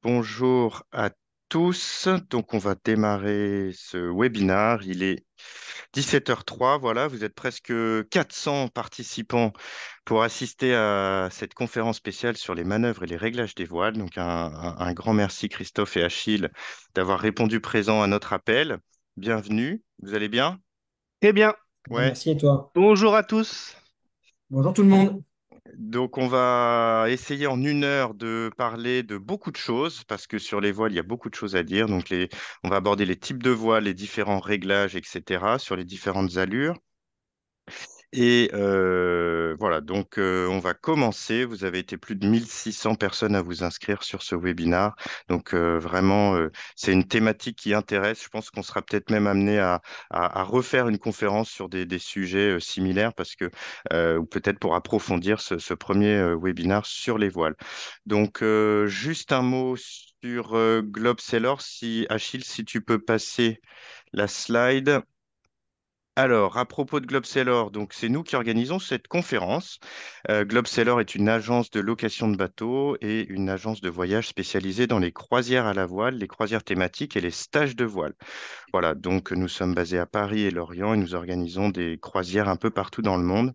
Bonjour à tous. Donc, on va démarrer ce webinaire. Il est 17h03. Voilà, vous êtes presque 400 participants pour assister à cette conférence spéciale sur les manœuvres et les réglages des voiles. Donc, un grand merci, Christophe et Achille, d'avoir répondu présent à notre appel. Bienvenue. Vous allez bien? Très bien. Bien, Ouais. merci et toi? Bonjour à tous. Bonjour tout le monde. Donc, on va essayer en 1 heure de parler de beaucoup de choses, parce que sur les voiles, il y a beaucoup de choses à dire. Donc, on va aborder les types de voiles, les différents réglages, etc., sur les différentes allures. Et voilà, donc on va commencer. Vous avez été plus de 1600 personnes à vous inscrire sur ce webinar. Donc vraiment, c'est une thématique qui intéresse. Je pense qu'on sera peut-être même amené à refaire une conférence sur des sujets similaires parce que, ou peut-être pour approfondir ce premier webinar sur les voiles. Donc juste un mot sur Globe Seller, si Achille, si tu peux passer la slide. Alors, à propos de Globeseller, donc c'est nous qui organisons cette conférence. Globeseller est une agence de location de bateaux et une agence de voyage spécialisée dans les croisières à la voile, les croisières thématiques et les stages de voile. Voilà, donc nous sommes basés à Paris et Lorient et nous organisons des croisières un peu partout dans le monde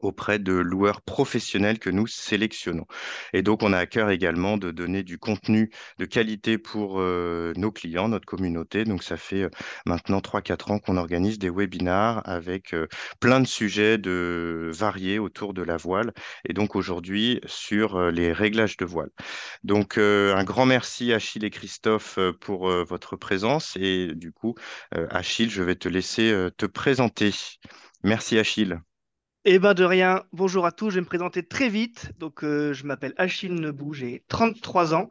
auprès de loueurs professionnels que nous sélectionnons. Et donc, on a à cœur également de donner du contenu de qualité pour nos clients, notre communauté. Donc, ça fait maintenant 3 4 ans qu'on organise des webinars avec plein de sujets variés autour de la voile. Et donc, aujourd'hui, sur les réglages de voile. Donc, un grand merci Achille et Christophe pour votre présence. Et du coup, Achille, je vais te laisser te présenter. Merci Achille. Eh ben de rien. Bonjour à tous. Je vais me présenter très vite. Je m'appelle Achille Nebou, j'ai 33 ans.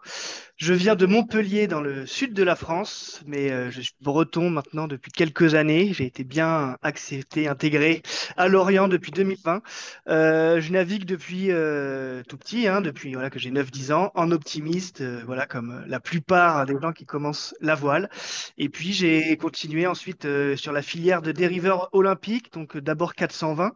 Je viens de Montpellier dans le sud de la France, mais je suis breton maintenant depuis quelques années. J'ai été bien accepté, intégré à Lorient depuis 2020. Je navigue depuis tout petit, hein, depuis voilà, que j'ai 9 10 ans, en optimiste, voilà, comme la plupart des gens qui commencent la voile. Et puis j'ai continué ensuite sur la filière de dériveur olympique, donc d'abord 420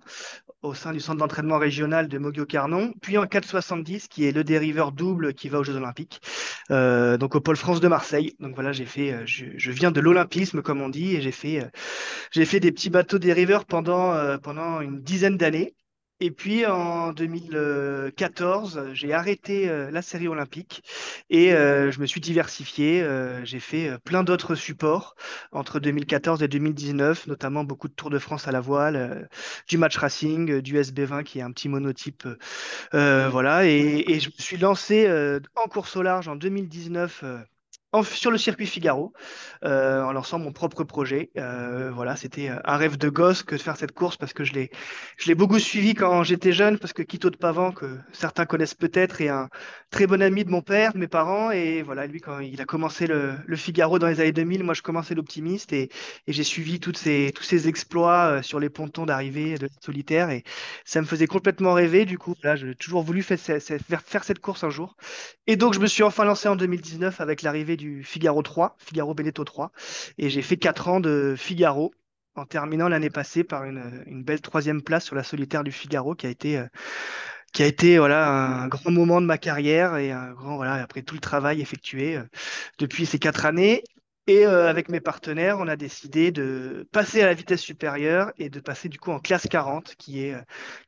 au sein du centre d'entraînement régional de Moguio-Carnon, puis en 470, qui est le dériveur double qui va aux Jeux Olympiques, donc au Pôle France de Marseille. Donc voilà, je viens de l'olympisme, comme on dit, et j'ai fait des petits bateaux dériveurs pendant une dizaine d'années. Et puis en 2014, j'ai arrêté la série olympique et je me suis diversifié. J'ai fait plein d'autres supports entre 2014 et 2019, notamment beaucoup de Tours de France à la voile, du match racing, du SB20 qui est un petit monotype. Voilà, et je me suis lancé en course au large en 2019 sur le circuit Figaro en lançant mon propre projet. Voilà, c'était un rêve de gosse que de faire cette course parce que je l'ai beaucoup suivi quand j'étais jeune parce que Quito de Pavan, que certains connaissent peut-être, est un très bon ami de mon père, de mes parents. Et voilà, lui, quand il a commencé le Figaro dans les années 2000, moi, je commençais l'Optimiste et j'ai suivi tous ces exploits sur les pontons d'arrivée de la solitaire et ça me faisait complètement rêver. Du coup, voilà, j'ai toujours voulu faire cette course un jour. Et donc, je me suis enfin lancé en 2019 avec l'arrivée du Figaro 3, Figaro Beneteau 3. Et j'ai fait 4 ans de Figaro en terminant l'année passée par une belle troisième place sur la solitaire du Figaro qui a été voilà, un grand moment de ma carrière et un grand, voilà, après tout le travail effectué depuis ces 4 années. Et avec mes partenaires, on a décidé de passer à la vitesse supérieure et de passer du coup en classe 40, qui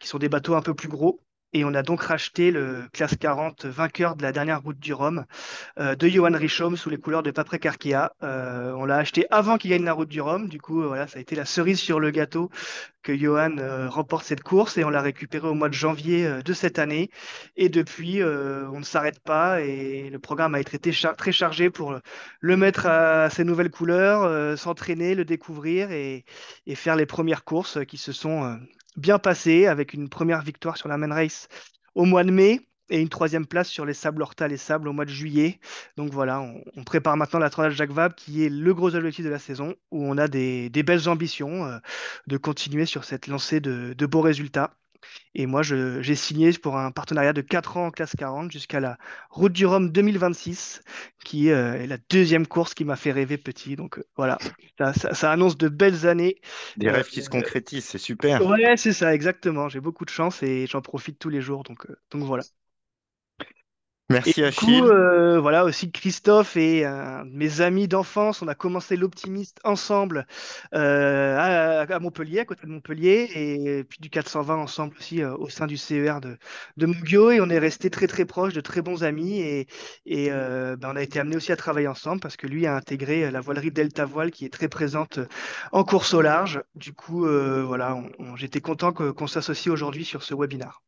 sont des bateaux un peu plus gros. Et on a donc racheté le classe 40 vainqueur de la dernière route du Rhum de Johan Richomme sous les couleurs de Paprec Arkea. On l'a acheté avant qu'il gagne la route du Rhum. Du coup, voilà, ça a été la cerise sur le gâteau que Johan remporte cette course et on l'a récupéré au mois de janvier de cette année. Et depuis, on ne s'arrête pas et le programme a été très chargé pour le mettre à ses nouvelles couleurs, s'entraîner, le découvrir et faire les premières courses qui se sont bien passées avec une première victoire sur la main race au mois de mai. Et une troisième place sur les sables Horta, les sables au mois de juillet. Donc voilà, on prépare maintenant la Transat Jacques Vabre, qui est le gros objectif de la saison, où on a des belles ambitions de continuer sur cette lancée de beaux résultats. Et moi, j'ai signé pour un partenariat de 4 ans en classe 40 jusqu'à la Route du Rhum 2026, qui est la deuxième course qui m'a fait rêver petit. Donc voilà, ça annonce de belles années. Des Euh, rêves qui se concrétisent, c'est super. ouais, c'est ça, exactement. J'ai beaucoup de chance et j'en profite tous les jours. Donc voilà. Et Merci du coup, Achille. voilà aussi Christophe et un de mes amis d'enfance, on a commencé l'Optimiste ensemble à Montpellier, à côté de Montpellier, et puis du 420 ensemble aussi au sein du CER de Montguio, et on est restés très très proches, de très bons amis, et on a été amenés aussi à travailler ensemble parce que lui a intégré la voilerie Delta Voile qui est très présente en course au large. Du coup, voilà, j'étais content qu'on s'associe aujourd'hui sur ce webinaire.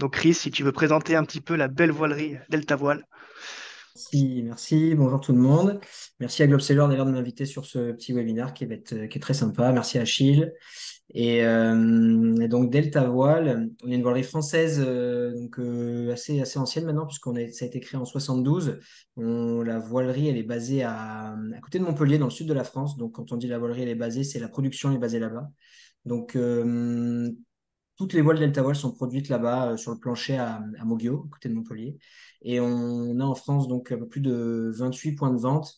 Donc Chris, si tu veux présenter un petit peu la belle voilerie Delta Voile. Merci, merci. Bonjour tout le monde. Merci à Globseller d'ailleurs de m'inviter sur ce petit webinaire qui est très sympa. Merci à Achille. Et donc Delta Voile, on est une voilerie française assez ancienne maintenant ça a été créé en 72. La voilerie, elle est basée à côté de Montpellier, dans le sud de la France. Donc quand on dit la voilerie, elle est basée, c'est la production est basée là-bas. Donc toutes les voiles Delta Voile sont produites là-bas sur le plancher à Moguio, à côté de Montpellier. Et on a en France donc un peu plus de 28 points de vente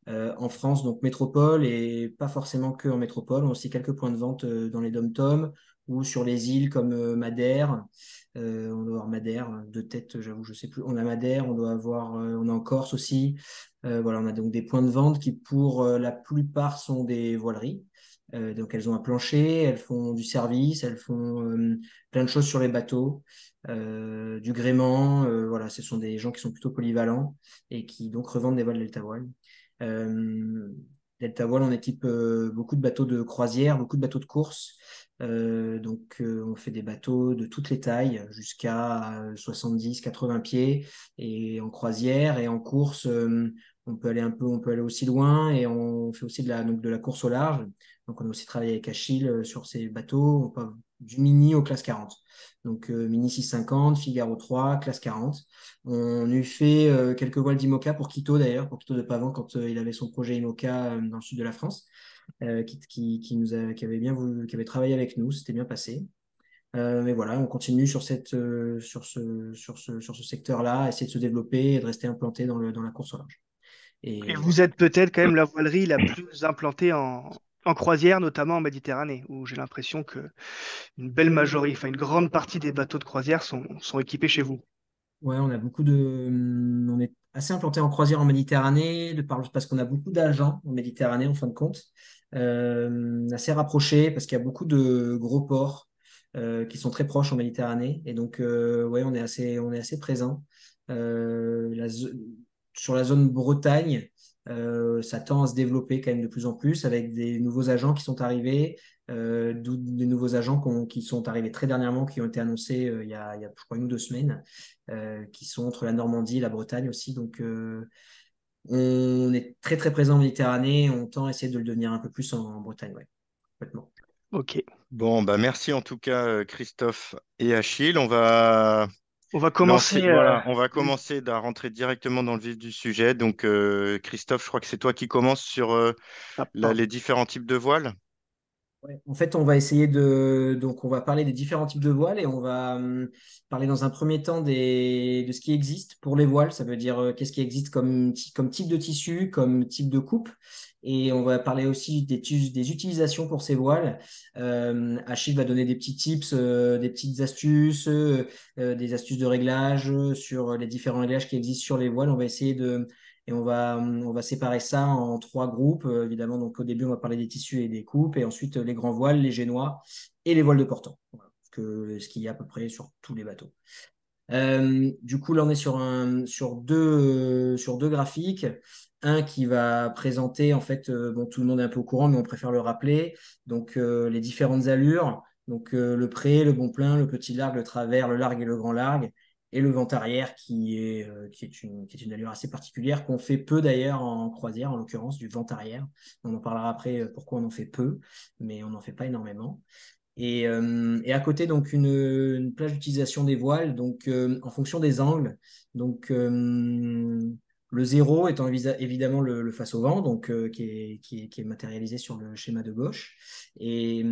en France, donc métropole et pas forcément que en métropole. On a aussi quelques points de vente dans les dom-toms ou sur les îles comme Madère. On doit avoir Madère, de tête, j'avoue, je sais plus. On a Madère, on a en Corse aussi. Voilà, on a donc des points de vente qui pour la plupart sont des voileries. Donc elles ont un plancher, elles font du service, elles font plein de choses sur les bateaux, du gréement. Voilà, ce sont des gens qui sont plutôt polyvalents et qui donc revendent des voiles Delta Voile. Euh, Delta Voile, on équipe beaucoup de bateaux de croisière, beaucoup de bateaux de course. On fait des bateaux de toutes les tailles, jusqu'à 70-80 pieds, et en croisière et en course, on peut aller aussi loin, et on fait aussi donc de la course au large. Donc, on a aussi travaillé avec Achille sur ces bateaux. On part du mini au classe 40. Donc, mini 650, Figaro 3, classe 40. On lui fait quelques voiles d'IMOCA pour Quito d'ailleurs, pour Quito de Pavan, quand il avait son projet IMOCA dans le sud de la France, qui avait qui avait travaillé avec nous. C'était bien passé. Mais voilà, on continue sur ce secteur-là, essayer de se développer et de rester implanté dans la course au large. Et Et vous voilà. êtes peut-être quand même la voilerie la plus implantée en croisière, notamment en Méditerranée, où j'ai l'impression que une belle majorité, enfin une grande partie des bateaux de croisière sont équipés chez vous. Ouais, on est assez implanté en croisière en Méditerranée, parce qu'on a beaucoup d'agents en Méditerranée en fin de compte, assez rapprochés parce qu'il y a beaucoup de gros ports qui sont très proches en Méditerranée, et donc ouais, on est assez présent. Sur la zone Bretagne, ça tend à se développer quand même de plus en plus avec des nouveaux agents qui sont arrivés, d'où des nouveaux agents qui sont arrivés très dernièrement, qui ont été annoncés je crois, 1 ou 2 semaines, qui sont entre la Normandie et la Bretagne aussi. Donc, on est très, très présent en Méditerranée. On tend à essayer de le devenir un peu plus en Bretagne, ouais, complètement. Ok. Bon, bah merci en tout cas Christophe et Achille. On va On va commencer. lancer, voilà, on va commencer à rentrer directement dans le vif du sujet. Donc Christophe, je crois que c'est toi qui commences sur Pardon. les différents types de voiles. Ouais. En fait, on va essayer donc on va parler des différents types de voiles, et on va parler dans un premier temps de ce qui existe pour les voiles. Ça veut dire qu'est-ce qui existe comme type de tissu, comme type de coupe. Et on va parler aussi des utilisations pour ces voiles. Achille va donner des petits tips, des petites astuces, des astuces de réglage sur les différents réglages qui existent sur les voiles. On va essayer et on va séparer ça en 3 groupes, évidemment. Donc, au début, on va parler des tissus et des coupes, et ensuite les grands voiles, les génois et les voiles de portant. Voilà, ce qu'il y a à peu près sur tous les bateaux. Du coup, là, on est sur deux graphiques. Un qui va présenter, en fait, bon, tout le monde est un peu au courant, mais on préfère le rappeler. Donc, les différentes allures. Donc, le pré, le bon plein, le petit largue, le travers, le largue et le grand largue. Et le vent arrière qui est une allure assez particulière, qu'on fait peu d'ailleurs en croisière, en l'occurrence, du vent arrière. On en parlera après pourquoi on en fait peu, mais on n'en fait pas énormément. Et à côté, donc, une plage d'utilisation des voiles, donc, en fonction des angles. Donc, le zéro étant évidemment le face au vent, donc, qui est matérialisé sur le schéma de gauche. Et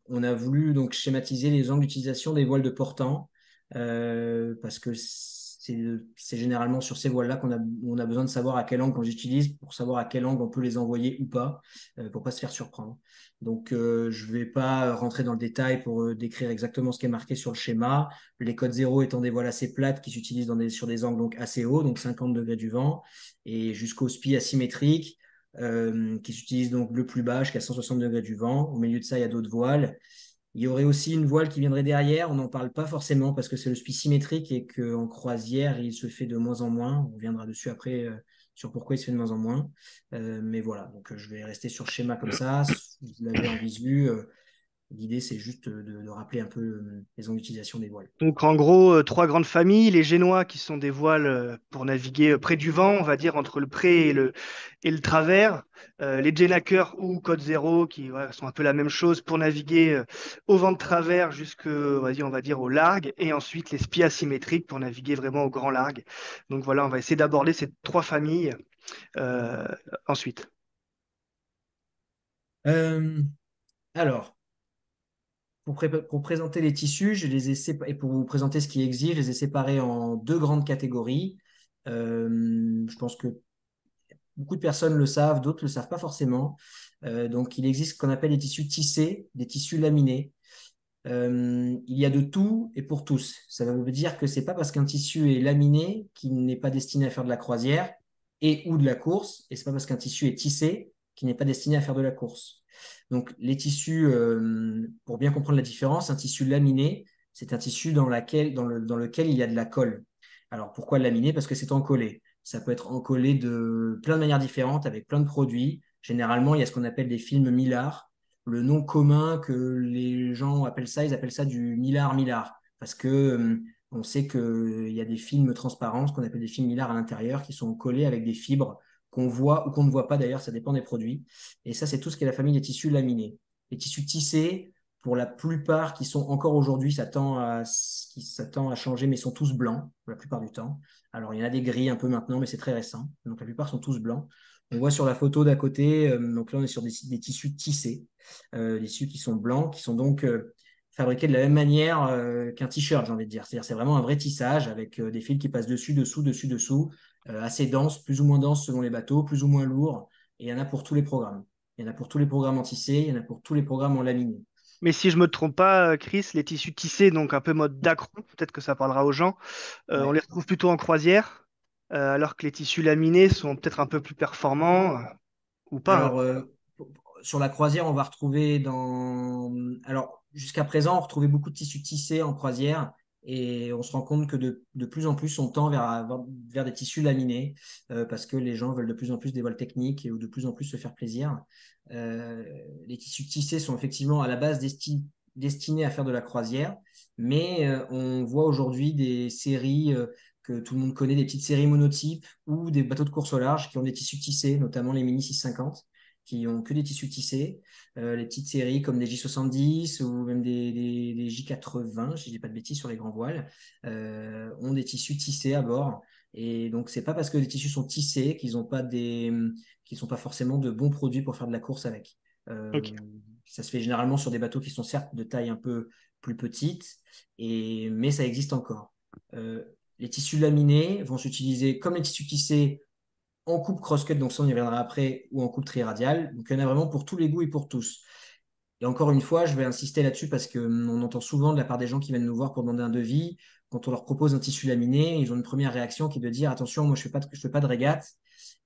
on a voulu donc schématiser les angles d'utilisation des voiles de portant, parce que C'est généralement sur ces voiles-là on a besoin de savoir à quel angle on les utilise pour savoir à quel angle on peut les envoyer ou pas, pour pas se faire surprendre. Donc, je ne vais pas rentrer dans le détail pour décrire exactement ce qui est marqué sur le schéma. Les codes 0 étant des voiles assez plates qui s'utilisent sur des angles donc assez hauts, donc 50 degrés du vent, et jusqu'au SPI asymétrique, qui s'utilise donc le plus bas jusqu'à 160 degrés du vent. Au milieu de ça, il y a d'autres voiles. Il y aurait aussi une voile qui viendrait derrière. On n'en parle pas forcément parce que c'est le SPI symétrique et qu'en croisière, il se fait de moins en moins. On reviendra dessus après sur pourquoi il se fait de moins en moins. Mais voilà, donc je vais rester sur le schéma comme ça. Vous l'avez en visu. L'idée, c'est juste de rappeler un peu les angles d'utilisation des voiles. Donc en gros, trois grandes familles, les génois qui sont des voiles pour naviguer près du vent, on va dire entre le pré et le travers, les Jenaker ou Code Zéro qui voilà, sont un peu la même chose pour naviguer au vent de travers jusque, on va dire au largue, et ensuite les spies asymétriques pour naviguer vraiment au grand largue. Donc voilà, on va essayer d'aborder ces trois familles euh, ensuite. Euh, alors, pour présenter les tissus, et pour vous présenter ce qui existe, je les ai séparés en deux grandes catégories. Je pense que beaucoup de personnes le savent, d'autres ne le savent pas forcément. Donc, il existe ce qu'on appelle des tissus tissés, des tissus laminés. Il y a de tout et pour tous. Ça veut dire que ce n'est pas parce qu'un tissu est laminé qu'il n'est pas destiné à faire de la croisière et ou de la course, et ce n'est pas parce qu'un tissu est tissé qu'il n'est pas destiné à faire de la course. Donc, les tissus, pour bien comprendre la différence, un tissu laminé, c'est un tissu dans lequel il y a de la colle. Alors, pourquoi laminé? Parce que c'est encollé. Ça peut être encollé de plein de manières différentes avec plein de produits. Généralement, il y a ce qu'on appelle des films Mylar. Le nom commun que les gens appellent ça, ils appellent ça du Mylar. Parce que on sait qu'il y a des films transparents, ce qu'on appelle des films Mylar à l'intérieur, qui sont collés avec des fibres qu'on voit ou qu'on ne voit pas d'ailleurs, ça dépend des produits. Et ça, c'est tout ce qui est la famille des tissus laminés. Les tissus tissés, pour la plupart qui sont encore aujourd'hui, ça tend à changer, mais ils sont tous blancs pour la plupart du temps. Alors, il y en a des gris un peu maintenant, mais c'est très récent. Donc, la plupart sont tous blancs. On voit sur la photo d'à côté, donc là, on est sur des tissus tissés, des tissus qui sont blancs, qui sont donc fabriqués de la même manière qu'un t-shirt, j'ai envie de dire. C'est-à-dire, c'est vraiment un vrai tissage avec des fils qui passent dessus, dessous, dessus, dessous, assez dense, plus ou moins dense selon les bateaux, plus ou moins lourd. Et il y en a pour tous les programmes. Il y en a pour tous les programmes en tissé, il y en a pour tous les programmes en laminé. Mais si je me trompe pas, Chris, les tissus tissés, donc un peu mode dacron, peut-être que ça parlera aux gens, on Ouais. les retrouve plutôt en croisière, alors que les tissus laminés sont peut-être un peu plus performants, ou pas, hein. Alors, sur la croisière, on va retrouver Alors, jusqu'à présent, on retrouvait beaucoup de tissus tissés en croisière et on se rend compte que de plus en plus, on tend vers des tissus laminés parce que les gens veulent de plus en plus des voiles techniques et ou de plus en plus se faire plaisir. Euh, les tissus tissés sont effectivement à la base destinés à faire de la croisière, mais on voit aujourd'hui des séries que tout le monde connaît, des petites séries monotypes ou des bateaux de course au large qui ont des tissus tissés, notamment les Mini 650 qui ont que des tissus tissés. Les petites séries comme des J70 ou même des J80, si je dis pas de bêtises sur les grands voiles, ont des tissus tissés à bord. Et donc, c'est pas parce que les tissus sont tissés qu'ils sont pas forcément de bons produits pour faire de la course avec. Ok. Euh, Ça se fait généralement sur des bateaux qui sont certes de taille un peu plus petite, mais ça existe encore. Euh, les tissus laminés vont s'utiliser comme les tissus tissés en coupe cross-cut, donc ça on y reviendra après, ou en coupe triradiale. Donc il y en a vraiment pour tous les goûts et pour tous. Et encore une fois, je vais insister là-dessus parce qu'on entend souvent de la part des gens qui viennent nous voir pour demander un devis, quand on leur propose un tissu laminé, ils ont une première réaction qui est de dire attention, moi je ne fais pas de régate.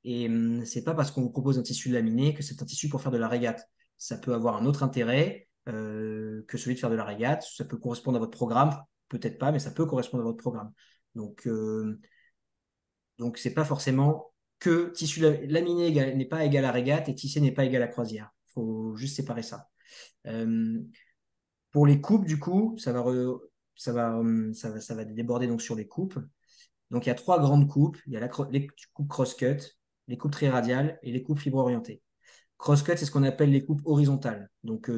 Et c'est pas parce qu'on vous propose un tissu laminé que c'est un tissu pour faire de la régate. Ça peut avoir un autre intérêt que celui de faire de la régate. Ça peut correspondre à votre programme, peut-être pas, mais ça peut correspondre à votre programme. Donc, donc, c'est pas forcément que laminé n'est pas égal à régate et tissé n'est pas égal à croisière. Il faut juste séparer ça. Euh, pour les coupes, du coup, ça va déborder donc sur les coupes. Donc, il y a trois grandes coupes. Il y a les coupes cross-cut, les coupes triradiales et les coupes fibre orientées. Cross-cut, c'est ce qu'on appelle les coupes horizontales. Donc,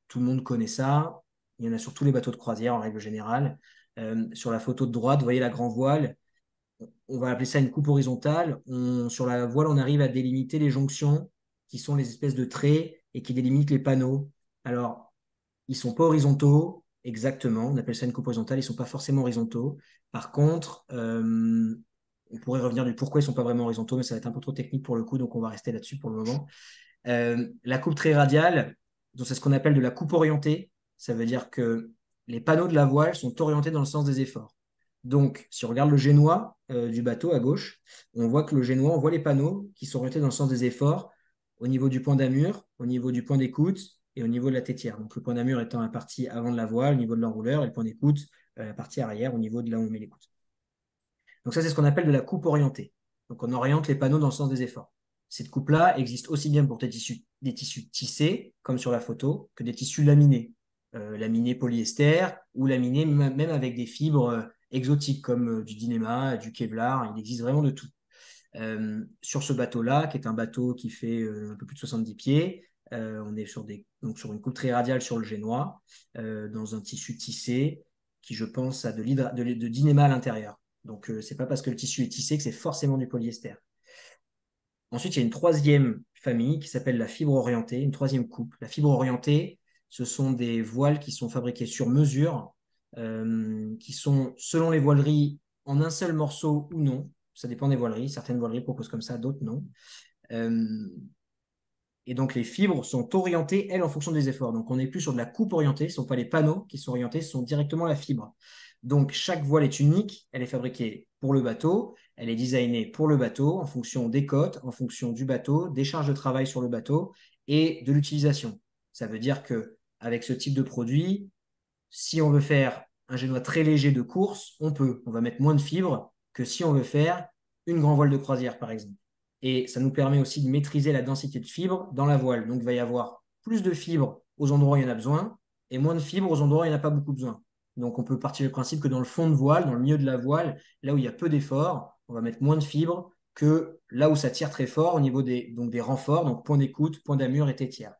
tout le monde connaît ça. Il y en a sur tous les bateaux de croisière en règle générale. Sur la photo de droite, vous voyez la grand voile, on va appeler ça une coupe horizontale. Sur la voile, on arrive à délimiter les jonctions qui sont les espèces de traits et qui délimitent les panneaux. Alors, ils ne sont pas horizontaux, exactement. On appelle ça une coupe horizontale. Ils ne sont pas forcément horizontaux. Par contre, on pourrait revenir du pourquoi ils ne sont pas vraiment horizontaux, mais ça va être un peu trop technique pour le coup, donc on va rester là-dessus pour le moment. La coupe très radiale, donc c'est ce qu'on appelle de la coupe orientée. Ça veut dire que les panneaux de la voile sont orientés dans le sens des efforts. Donc, si on regarde le génois du bateau à gauche, on voit que le génois, on voit les panneaux qui sont orientés dans le sens des efforts au niveau du point d'amure, au niveau du point d'écoute et au niveau de la tétière. Donc, le point d'amure étant la partie avant de la voile, au niveau de l'enrouleur, et le point d'écoute, la partie arrière, au niveau de là où on met l'écoute. Donc, ça, c'est ce qu'on appelle de la coupe orientée. Donc, on oriente les panneaux dans le sens des efforts. Cette coupe-là existe aussi bien pour des tissus tissés, comme sur la photo, que des tissus laminés. Laminés polyester ou laminés même avec des fibres exotiques comme du Dynéma, du Kevlar. Il existe vraiment de tout. Sur ce bateau-là, qui est un bateau qui fait un peu plus de 70 pieds, on est donc sur une coupe très radiale sur le génois, dans un tissu tissé qui, je pense, a de Dynéma à l'intérieur. Donc, c'est pas parce que le tissu est tissé que c'est forcément du polyester. Ensuite, il y a une troisième famille qui s'appelle la fibre orientée, une troisième coupe. La fibre orientée, ce sont des voiles qui sont fabriquées sur mesure, qui sont, selon les voileries, en un seul morceau ou non. Ça dépend des voileries. Certaines voileries proposent comme ça, d'autres non. Et donc, les fibres sont orientées, elles, en fonction des efforts. Donc, on n'est plus sur de la coupe orientée. Ce ne sont pas les panneaux qui sont orientés, ce sont directement la fibre. Donc, chaque voile est unique. Elle est fabriquée pour le bateau. Elle est designée pour le bateau en fonction des côtes, en fonction du bateau, des charges de travail sur le bateau et de l'utilisation. Ça veut dire qu'avec ce type de produit, si on veut faire un génois très léger de course, on peut. On va mettre moins de fibres que si on veut faire une grande voile de croisière, par exemple. Et ça nous permet aussi de maîtriser la densité de fibres dans la voile. Donc, il va y avoir plus de fibres aux endroits où il y en a besoin et moins de fibres aux endroits où il n'y en a pas beaucoup besoin. Donc, on peut partir du principe que dans le fond de voile, dans le milieu de la voile, là où il y a peu d'efforts, on va mettre moins de fibres que là où ça tire très fort au niveau des renforts, donc point d'écoute, point d'amure et tétière.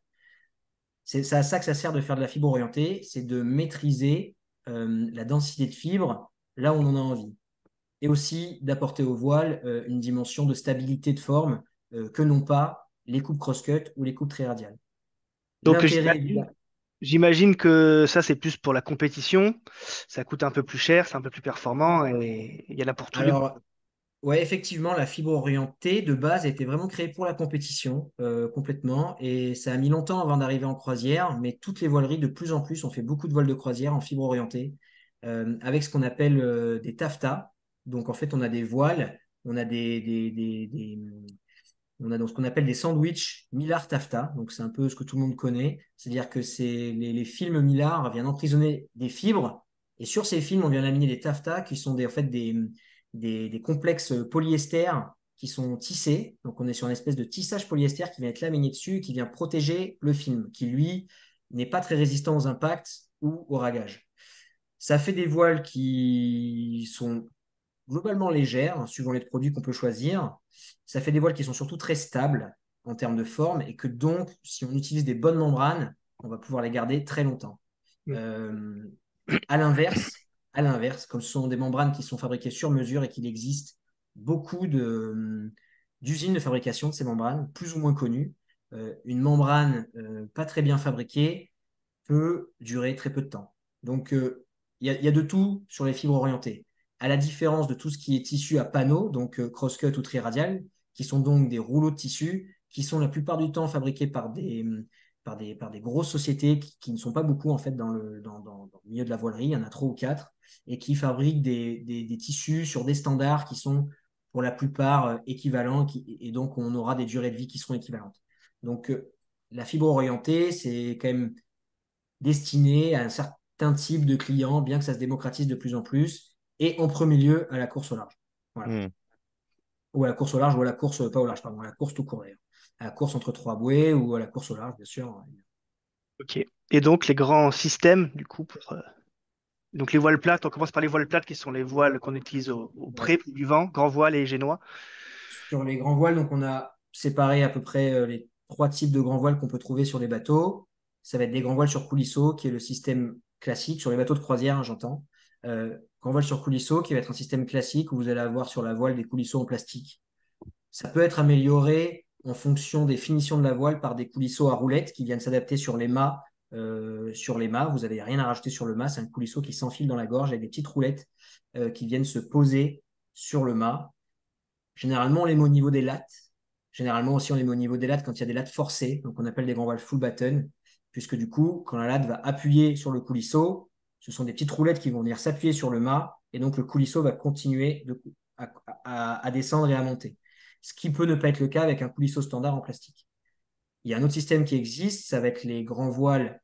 C'est à ça que ça sert de faire de la fibre orientée, c'est de maîtriser la densité de fibres là où on en a envie. Et aussi d'apporter au voile une dimension de stabilité de forme que n'ont pas les coupes cross-cut ou les coupes très radiales. Donc L'intérêt, évidemment. j'imagine que ça, c'est plus pour la compétition. Ça coûte un peu plus cher, c'est un peu plus performant et il y en a pour tous les goûts. Alors, ouais, effectivement, la fibre orientée de base a été vraiment créée pour la compétition complètement. Et ça a mis longtemps avant d'arriver en croisière, mais toutes les voileries, de plus en plus, ont fait beaucoup de voiles de croisière en fibre orientée avec ce qu'on appelle des taffetas. Donc, en fait, on a des voiles, on a on a donc ce qu'on appelle des sandwichs Millard taffeta. Donc, c'est un peu ce que tout le monde connaît. C'est-à-dire que les films Millard viennent emprisonner des fibres. Et sur ces films, on vient laminer des taffetas qui sont en fait des complexes polyester qui sont tissés. Donc, on est sur une espèce de tissage polyester qui vient être laminé dessus et qui vient protéger le film, qui lui n'est pas très résistant aux impacts ou au ragage. Ça fait des voiles qui sont globalement légères, hein, suivant les produits qu'on peut choisir. Ça fait des voiles qui sont surtout très stables en termes de forme et que donc, si on utilise des bonnes membranes, on va pouvoir les garder très longtemps. Euh, à l'inverse, comme ce sont des membranes qui sont fabriquées sur mesure et qu'il existe beaucoup d'usines de fabrication de ces membranes, plus ou moins connues, une membrane pas très bien fabriquée peut durer très peu de temps. Donc, il y a de tout sur les fibres orientées. À la différence de tout ce qui est tissu à panneaux, donc cross-cut ou tri-radial, qui sont donc des rouleaux de tissu qui sont la plupart du temps fabriqués par des grosses sociétés qui ne sont pas beaucoup en fait dans le milieu de la voilerie, il y en a 3 ou 4, et qui fabriquent des tissus sur des standards qui sont pour la plupart équivalents, et donc on aura des durées de vie qui seront équivalentes. Donc la fibre orientée, c'est quand même destiné à un certain type de clients, bien que ça se démocratise de plus en plus, et en premier lieu à la course au large. Voilà. Hmm. Ou à la course au large, ou à la course, pas au large, pardon, à la course tout court d'ailleurs. À la course entre trois bouées ou à la course au large, bien sûr. Ok. Et donc les grands systèmes, du coup, donc les voiles plates, on commence par les voiles plates qui sont les voiles qu'on utilise au Ouais. pré du vent, grand voile et génois. Sur les grands voiles, donc on a séparé à peu près les 3 types de grands voiles qu'on peut trouver sur les bateaux. Ça va être des grands voiles sur coulisseau, qui est le système classique, sur les bateaux de croisière, hein, j'entends. Grand voile sur coulisseau, qui va être un système classique où vous allez avoir sur la voile des coulisseaux en plastique. Ça peut être amélioré en fonction des finitions de la voile par des coulisseaux à roulettes qui viennent s'adapter sur les mâts sur les mâts. Vous n'avez rien à rajouter sur le mât. C'est un coulisseau qui s'enfile dans la gorge avec des petites roulettes qui viennent se poser sur le mât. Généralement, on les met au niveau des lattes. Généralement aussi, on les met au niveau des lattes quand il y a des lattes forcées. Donc, on appelle des grands voiles full button, puisque du coup, quand la latte va appuyer sur le coulisseau, ce sont des petites roulettes qui vont venir s'appuyer sur le mât, et donc le coulisseau va continuer à descendre et à monter. Ce qui peut ne pas être le cas avec un coulisseau standard en plastique. Il y a un autre système qui existe, ça va être les grands voiles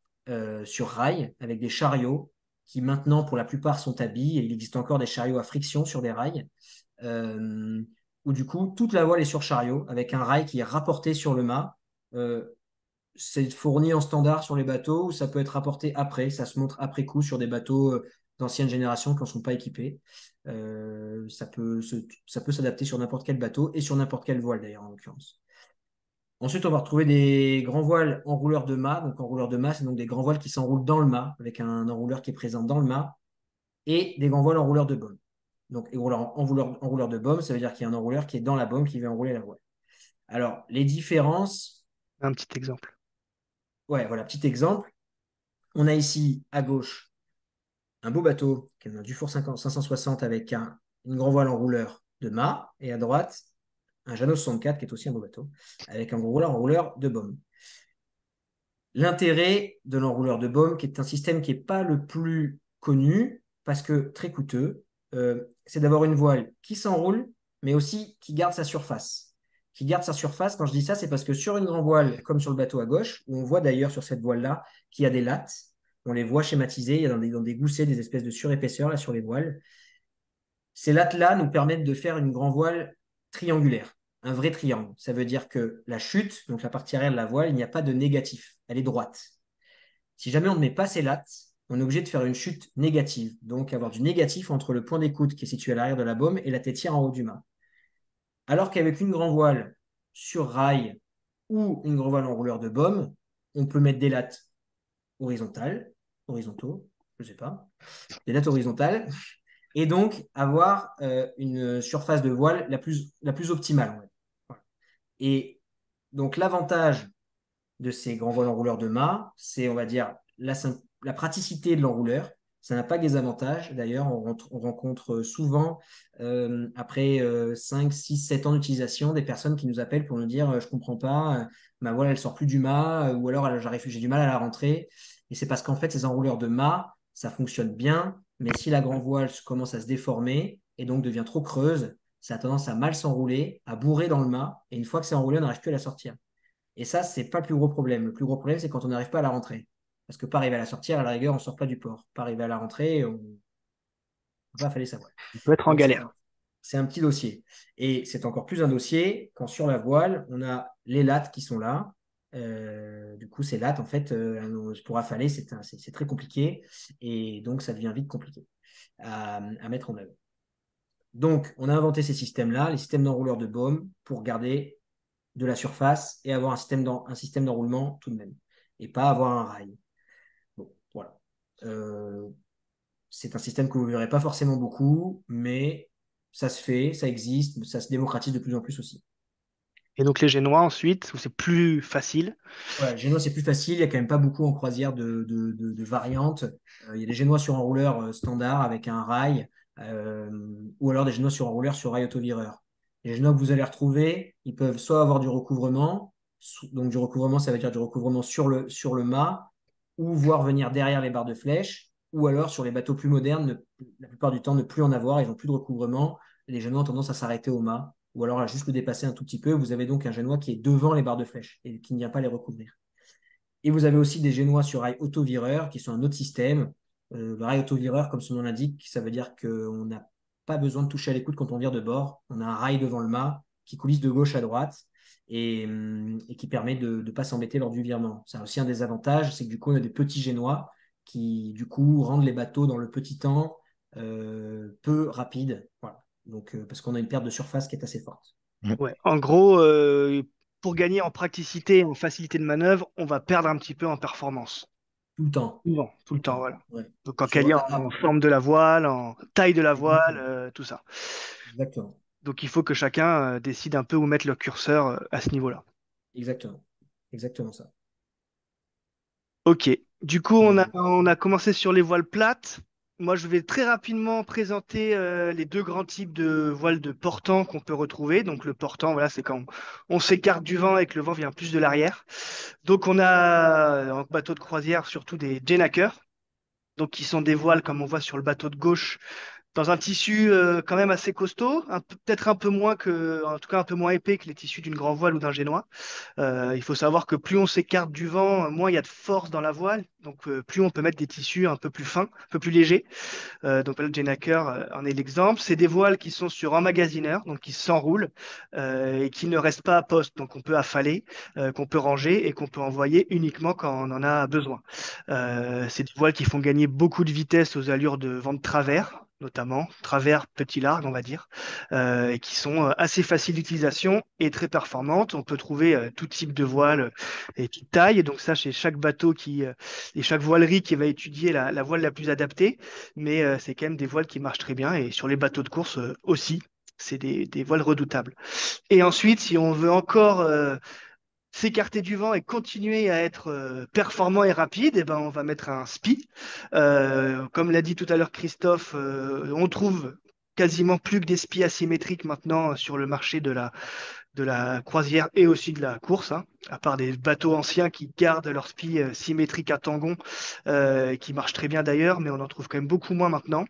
sur rail, avec des chariots, qui maintenant, pour la plupart, sont à billes, et il existe encore des chariots à friction sur des rails, euh, où du coup, toute la voile est sur chariot, avec un rail qui est rapporté sur le mât. Euh, c'est fourni en standard sur les bateaux, ou ça peut être rapporté après, ça se montre après coup sur des bateaux d'ancienne génération qui n'en sont pas équipés. Ça peut s'adapter sur n'importe quel bateau, et sur n'importe quelle voile d'ailleurs, en l'occurrence. Ensuite, on va retrouver des grands voiles enrouleurs de mât. Donc, enrouleurs de mât, c'est donc des grands voiles qui s'enroulent dans le mât, avec un enrouleur qui est présent dans le mât, et des grands voiles enrouleurs de baume. Donc, enrouleur de baume, ça veut dire qu'il y a un enrouleur qui est dans la baume qui va enrouler la voile. Alors, les différences, Un petit exemple. ouais, voilà, petit exemple. On a ici à gauche un beau bateau qui est un Dufour 560 avec une grand voile enrouleur de mât, et à droite, un Jeanneau 64 qui est aussi un beau bateau, avec un gros enrouleur de baume. L'intérêt de l'enrouleur de baume, qui est un système qui n'est pas le plus connu, parce que très coûteux, c'est d'avoir une voile qui s'enroule, mais aussi qui garde sa surface. Qui garde sa surface, quand je dis ça, c'est parce que sur une grande voile, comme sur le bateau à gauche, où on voit d'ailleurs sur cette voile-là qu'il y a des lattes, on les voit schématisées, il y a dans des goussets des espèces de surépaisseurs là, sur les voiles. Ces lattes-là nous permettent de faire une grande voile triangulaire, un vrai triangle. Ça veut dire que la chute, donc la partie arrière de la voile, il n'y a pas de négatif, elle est droite. Si jamais on ne met pas ces lattes, on est obligé de faire une chute négative, donc avoir du négatif entre le point d'écoute qui est situé à l'arrière de la baume et la tétière en haut du mât. Alors qu'avec une grande voile sur rail ou une grande voile enrouleur de baume, on peut mettre des lattes horizontaux, je ne sais pas, des lattes horizontales, et donc avoir une surface de voile la plus optimale. Voilà. Et donc l'avantage de ces grands voiles enrouleurs de mât, c'est, on va dire, la praticité de l'enrouleur. Ça n'a pas que des avantages. D'ailleurs, on rencontre souvent, après 5, 6, 7 ans d'utilisation, des personnes qui nous appellent pour nous dire je ne comprends pas, ma voile, elle sort plus du mât, ou alors j'ai du mal à la rentrer. Et c'est parce qu'en fait, ces enrouleurs de mât, ça fonctionne bien, mais si la grand voile commence à se déformer et donc devient trop creuse, ça a tendance à mal s'enrouler, à bourrer dans le mât, et une fois que c'est enroulé, on n'arrive plus à la sortir. Et ça, c'est pas le plus gros problème. Le plus gros problème, c'est quand on n'arrive pas à la rentrer. Parce que pas arriver à la sortir, à la rigueur, on ne sort pas du port. Pas arriver à la rentrer, on va falloir savoir. On peut être en Donc, galère. c'est un petit dossier. Et c'est encore plus un dossier quand sur la voile, on a les lattes qui sont là. Du coup, ces lattes, en fait, pour affaler, c'est très compliqué. Et donc, ça devient vite compliqué à mettre en œuvre. Donc, on a inventé ces systèmes-là, les systèmes d'enrouleur de baume, pour garder de la surface et avoir un système d'enroulement tout de même, et pas avoir un rail. Bon, voilà. Euh, c'est un système que vous ne verrez pas forcément beaucoup, mais ça se fait, ça existe, ça se démocratise de plus en plus aussi. Et donc les Génois ensuite, où c'est plus facile. Voilà, génois, c'est plus facile, il n'y a quand même pas beaucoup en croisière de variantes. Il y a des génois sur enrouleur standard avec un rail, euh, ou alors des génois sur enrouleur sur rail autovireur. Les génois que vous allez retrouver, ils peuvent soit avoir du recouvrement, donc du recouvrement, ça veut dire du recouvrement sur le mât, ou voir venir derrière les barres de flèche, ou alors sur les bateaux plus modernes, la plupart du temps, ne plus en avoir, ils n'ont plus de recouvrement. Les génois ont tendance à s'arrêter au mât ou alors à juste le dépasser un tout petit peu. Vous avez donc un génois qui est devant les barres de flèche et qui ne vient pas les recouvrir. Et vous avez aussi des génois sur rail autovireur qui sont un autre système. Le rail autovireur, comme son nom l'indique, ça veut dire qu'on n'a pas besoin de toucher à l'écoute quand on vire de bord. On a un rail devant le mât qui coulisse de gauche à droite et qui permet de ne pas s'embêter lors du virement. C'est aussi un des avantages, c'est que du coup, on a des petits génois qui, du coup, rendent les bateaux dans le petit temps peu rapides. Voilà. Donc, parce qu'on a une perte de surface qui est assez forte. Ouais. En gros, pour gagner en praticité et en facilité de manœuvre, on va perdre un petit peu en performance. Tout le temps. Souvent, tout Tout le le temps, temps. voilà. Ouais. Donc en qualité, en forme de la voile, en taille de la voile, tout ça. Exactement. Donc il faut que chacun décide un peu où mettre le curseur à ce niveau-là. Exactement. Exactement ça. Ok. Du coup, on a, Euh, on a commencé sur les voiles plates. Moi, je vais très rapidement présenter les deux grands types de voiles de portant qu'on peut retrouver. Donc, le portant, voilà, c'est quand on s'écarte du vent et que le vent vient plus de l'arrière. Donc, on a en bateau de croisière surtout des Jennaker, donc qui sont des voiles comme on voit sur le bateau de gauche, dans un tissu quand même assez costaud, peut-être un peu moins que, en tout cas un peu moins épais que les tissus d'une grand voile ou d'un génois. Il faut savoir que plus on s'écarte du vent, moins il y a de force dans la voile. Donc, plus on peut mettre des tissus un peu plus fins, un peu plus légers. Donc, le Jenaker en est l'exemple. C'est des voiles qui sont sur emmagasineur, donc qui s'enroulent et qui ne restent pas à poste. Donc, on peut affaler, qu'on peut ranger et qu'on peut envoyer uniquement quand on en a besoin. C'est des voiles qui font gagner beaucoup de vitesse aux allures de vent de travers, notamment travers petit largue, on va dire, et qui sont assez faciles d'utilisation et très performantes. On peut trouver tout type de voile et toute taille. Donc ça, chez chaque bateau et chaque voilerie qui va étudier la voile la plus adaptée. Mais c'est quand même des voiles qui marchent très bien et sur les bateaux de course aussi. C'est des voiles redoutables. Et ensuite, si on veut encore s'écarter du vent et continuer à être performant et rapide, eh ben, on va mettre un SPI. Comme l'a dit tout à l'heure Christophe, on trouve quasiment plus que des SPI asymétriques maintenant sur le marché de la croisière et aussi de la course, hein, à part des bateaux anciens qui gardent leur SPI symétrique à tangon, qui marchent très bien d'ailleurs, mais on en trouve quand même beaucoup moins maintenant.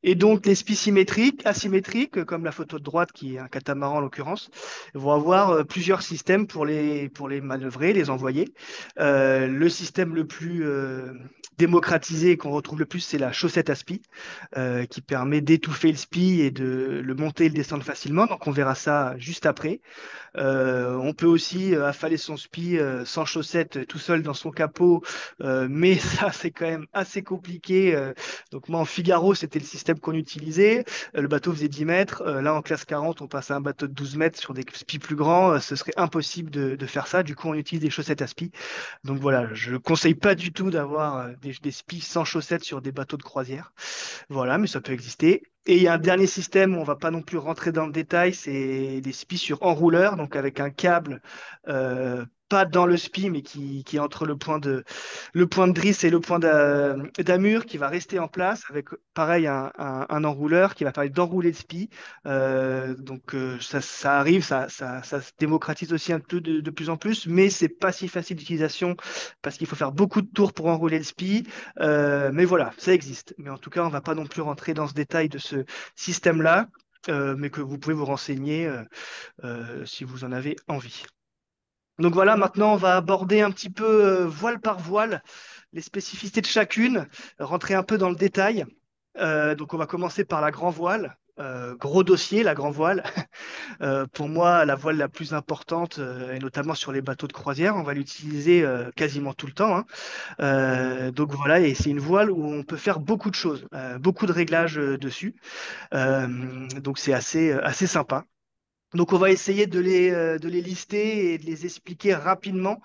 Et donc, les spies symétriques, asymétriques, comme la photo de droite, qui est un catamaran en l'occurrence, vont avoir plusieurs systèmes pour les manœuvrer, les envoyer. Le système le plus démocratisé et qu'on retrouve le plus, c'est la chaussette à spi, qui permet d'étouffer le spi et de le monter et le descendre facilement. Donc, on verra ça juste après. On peut aussi affaler son spi sans chaussettes tout seul dans son capot, mais ça c'est quand même assez compliqué. Donc moi en Figaro c'était le système qu'on utilisait. Le bateau faisait 10 mètres. Là en classe 40 on passe à un bateau de 12 mètres sur des spis plus grands. Ce serait impossible de faire ça. Du coup on utilise des chaussettes à spi. Donc voilà, je ne conseille pas du tout d'avoir des spis sans chaussettes sur des bateaux de croisière. Voilà, mais ça peut exister. Et il y a un dernier système, on va pas non plus rentrer dans le détail, c'est des SPI sur enrouleur, donc avec un câble, pas dans le SPI, mais qui est entre le point de drisse et le point d'amure, qui va rester en place, avec pareil un enrouleur qui va permettre d'enrouler le SPI. Ça arrive, ça se démocratise aussi un peu de plus en plus, mais c'est pas si facile d'utilisation parce qu'il faut faire beaucoup de tours pour enrouler le SPI. Mais voilà, ça existe. Mais en tout cas, on ne va pas non plus rentrer dans ce détail de ce système-là, mais que vous pouvez vous renseigner si vous en avez envie. Donc voilà, maintenant, on va aborder un petit peu voile par voile les spécificités de chacune, rentrer un peu dans le détail. Donc on va commencer par la grand voile. Gros dossier, la grand voile. Pour moi, la voile la plus importante, et notamment sur les bateaux de croisière, on va l'utiliser quasiment tout le temps, hein. Donc voilà, et c'est une voile où on peut faire beaucoup de choses, beaucoup de réglages dessus. Donc c'est assez sympa. Donc on va essayer de les lister et de les expliquer rapidement.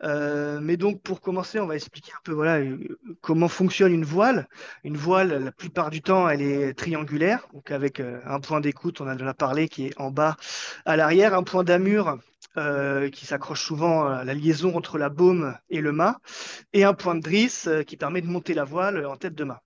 Mais donc pour commencer, on va expliquer un peu voilà, comment fonctionne une voile. Une voile, la plupart du temps, elle est triangulaire, donc avec un point d'écoute, on a déjà parlé, qui est en bas à l'arrière, un point d'amure qui s'accroche souvent à la liaison entre la baume et le mât, et un point de drisse qui permet de monter la voile en tête de mât.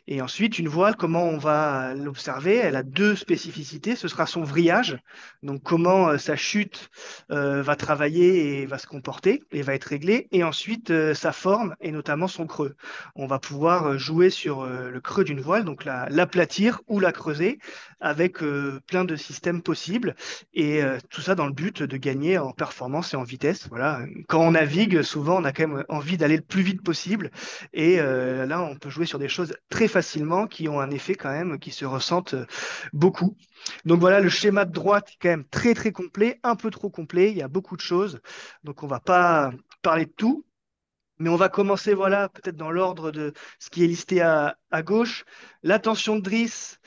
Et ensuite, une voile, comment on va l'observer? Elle a deux spécificités. Ce sera son vrillage, donc comment sa chute va travailler et va se comporter et va être réglée. Et ensuite, sa forme et notamment son creux. On va pouvoir jouer sur le creux d'une voile, donc l'aplatir ou la creuser avec plein de systèmes possibles. Et tout ça dans le but de gagner en performance et en vitesse. Voilà. Quand on navigue, souvent, on a quand même envie d'aller le plus vite possible. Et là, on peut jouer sur des choses très facilement qui ont un effet quand même qui se ressentent beaucoup. Donc voilà, le schéma de droite est quand même très très complet, un peu trop complet. Il y a beaucoup de choses. Donc on va pas parler de tout. Mais on va commencer, voilà, peut-être dans l'ordre de ce qui est listé à gauche. La tension de drisse,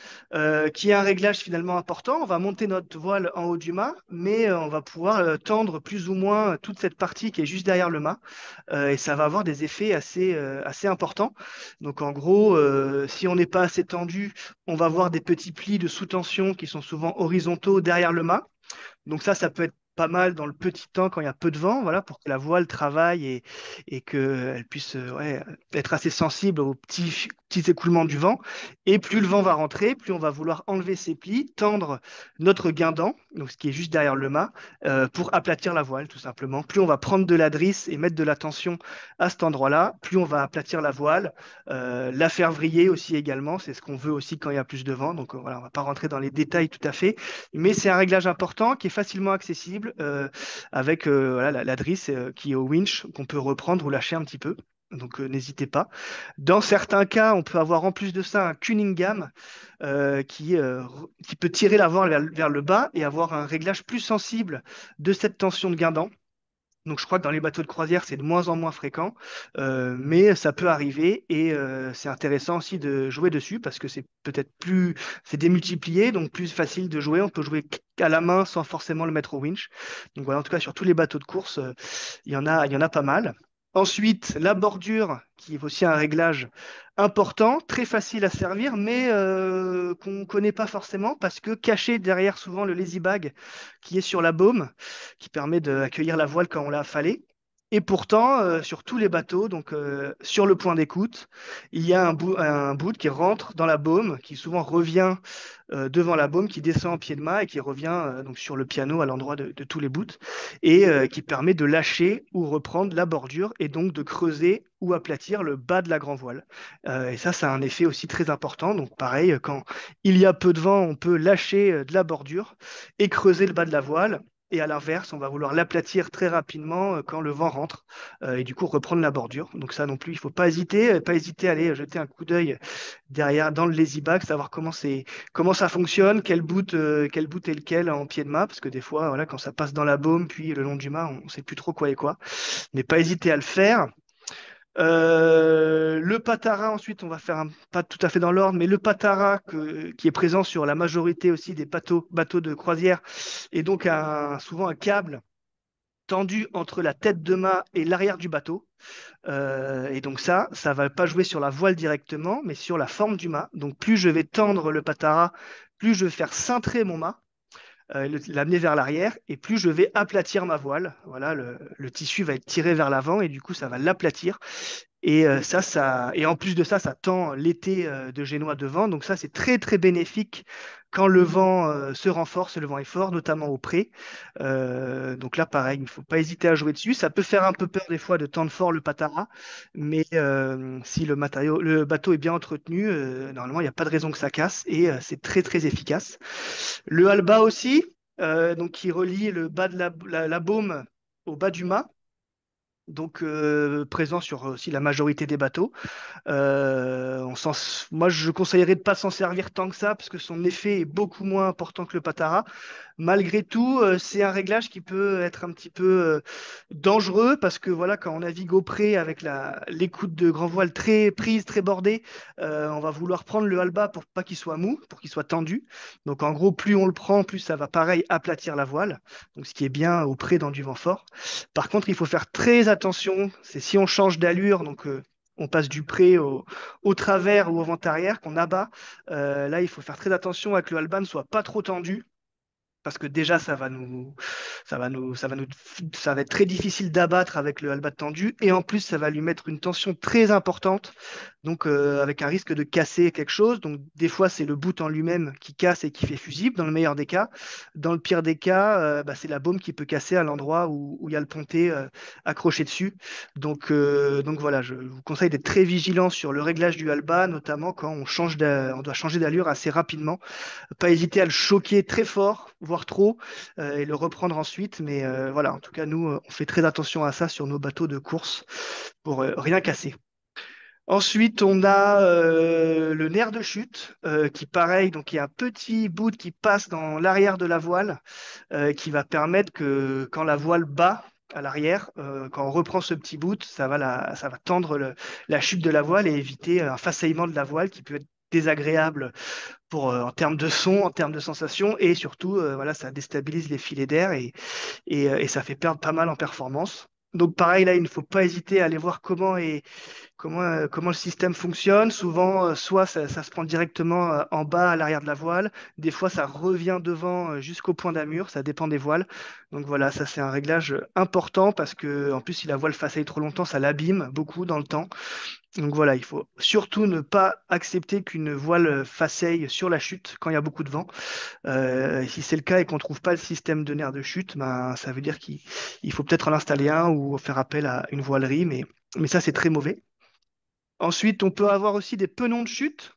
qui est un réglage finalement important. On va monter notre voile en haut du mât, mais on va pouvoir tendre plus ou moins toute cette partie qui est juste derrière le mât. Et ça va avoir des effets assez importants. Donc en gros, si on n'est pas assez tendu, on va avoir des petits plis de sous-tension qui sont souvent horizontaux derrière le mât. Donc ça peut être pas mal dans le petit temps quand il y a peu de vent, voilà, pour que la voile travaille et qu'elle puisse ouais, être assez sensible aux petits écoulements du vent. Et plus le vent va rentrer, plus on va vouloir enlever ses plis, tendre notre guindant, donc ce qui est juste derrière le mât, pour aplatir la voile, tout simplement. Plus on va prendre de la drisse et mettre de la tension à cet endroit-là, plus on va aplatir la voile, la faire vriller aussi également. C'est ce qu'on veut aussi quand il y a plus de vent. Donc voilà, on ne va pas rentrer dans les détails tout à fait, mais c'est un réglage important qui est facilement accessible avec voilà, la drisse qui est au winch qu'on peut reprendre ou lâcher un petit peu. Donc n'hésitez pas. Dans certains cas, on peut avoir en plus de ça un Cunningham qui peut tirer la voile vers le bas et avoir un réglage plus sensible de cette tension de guindant. Donc je crois que dans les bateaux de croisière, c'est de moins en moins fréquent, mais ça peut arriver et c'est intéressant aussi de jouer dessus parce que c'est peut-être plus, c'est démultiplié, donc plus facile de jouer. On peut jouer qu'à la main sans forcément le mettre au winch. Donc voilà, en tout cas sur tous les bateaux de course, il y en a pas mal. Ensuite, la bordure, qui est aussi un réglage important, très facile à servir, mais qu'on ne connaît pas forcément parce que caché derrière souvent le lazy bag qui est sur la baume, qui permet d'accueillir la voile quand on l'a affalée. Et pourtant, sur tous les bateaux, donc sur le point d'écoute, il y a un bout qui rentre dans la baume, qui souvent revient devant la baume, qui descend en pied de mât et qui revient donc sur le piano à l'endroit de tous les bouts, et qui permet de lâcher ou reprendre la bordure et donc de creuser ou aplatir le bas de la grand voile. Et ça a un effet aussi très important. Donc pareil, quand il y a peu de vent, on peut lâcher de la bordure et creuser le bas de la voile. Et à l'inverse, on va vouloir l'aplatir très rapidement quand le vent rentre et du coup reprendre la bordure. Donc ça non plus, il ne faut pas hésiter à aller jeter un coup d'œil derrière dans le lazy bag, savoir comment ça fonctionne, quel bout est lequel en pied de mât, parce que des fois, voilà, quand ça passe dans la baume, puis le long du mât, on ne sait plus trop quoi est quoi. Mais pas hésiter à le faire. Le patara, ensuite, on va faire pas tout à fait dans l'ordre, mais le patara qui est présent sur la majorité aussi des bateaux de croisière, et donc souvent un câble tendu entre la tête de mât et l'arrière du bateau. Et donc ça va pas jouer sur la voile directement, mais sur la forme du mât. Donc plus je vais tendre le patara, plus je vais faire cintrer mon mât, l'amener vers l'arrière, et plus je vais aplatir ma voile. Voilà, le tissu va être tiré vers l'avant, et du coup ça va l'aplatir. Et et en plus de ça, ça tend l'été de génois devant. Donc ça, c'est très très bénéfique quand le vent se renforce, le vent est fort, notamment au pré. Donc là, pareil, il ne faut pas hésiter à jouer dessus. Ça peut faire un peu peur des fois de tendre fort le patara, mais si le bateau est bien entretenu, normalement, il n'y a pas de raison que ça casse et c'est très très efficace. Le halba aussi, donc qui relie le bas de la baume au bas du mât, donc présent sur aussi la majorité des bateaux. Moi, je conseillerais de ne pas s'en servir tant que ça, parce que son effet est beaucoup moins important que le patara. Malgré tout, c'est un réglage qui peut être un petit peu dangereux, parce que voilà, quand on navigue au pré avec l'écoute de grand voile très prise, très bordée, on va vouloir prendre le halba pour pas qu'il soit mou, pour qu'il soit tendu. Donc en gros, plus on le prend, plus ça va pareil aplatir la voile. Donc ce qui est bien au pré dans du vent fort. Par contre, il faut faire très attention. C'est si on change d'allure, donc on passe du pré au travers ou au vent-arrière, qu'on abat. Là, il faut faire très attention à que le halban ne soit pas trop tendu parce que déjà ça va être très difficile d'abattre avec le halbat tendu et en plus ça va lui mettre une tension très importante, donc avec un risque de casser quelque chose. Donc des fois c'est le bout en lui-même qui casse et qui fait fusible dans le meilleur des cas. Dans le pire des cas, c'est la baume qui peut casser à l'endroit où il y a le pontet accroché dessus. Donc voilà, je vous conseille d'être très vigilant sur le réglage du halba, notamment quand on doit changer d'allure assez rapidement, pas hésiter à le choquer très fort, voire trop, et le reprendre ensuite. Mais voilà, en tout cas, nous, on fait très attention à ça sur nos bateaux de course pour rien casser. Ensuite, on a le nerf de chute qui, pareil, donc il y a un petit bout qui passe dans l'arrière de la voile qui va permettre que quand la voile bat à l'arrière, quand on reprend ce petit bout, ça va tendre la chute de la voile et éviter un façaillement de la voile qui peut être désagréable en termes de son, en termes de sensation, et surtout, voilà, ça déstabilise les filets d'air et ça fait perdre pas mal en performance. Donc pareil, là, il ne faut pas hésiter à aller voir comment le système fonctionne. Souvent, soit ça se prend directement en bas à l'arrière de la voile, des fois ça revient devant jusqu'au point d'amure, ça dépend des voiles. Donc voilà, ça c'est un réglage important parce que en plus si la voile façaille trop longtemps, ça l'abîme beaucoup dans le temps. Donc voilà, il faut surtout ne pas accepter qu'une voile façaille sur la chute quand il y a beaucoup de vent. Si c'est le cas et qu'on ne trouve pas le système de nerf de chute, ben, ça veut dire qu'il faut peut-être en installer un ou faire appel à une voilerie, mais ça c'est très mauvais. Ensuite, on peut avoir aussi des penons de chute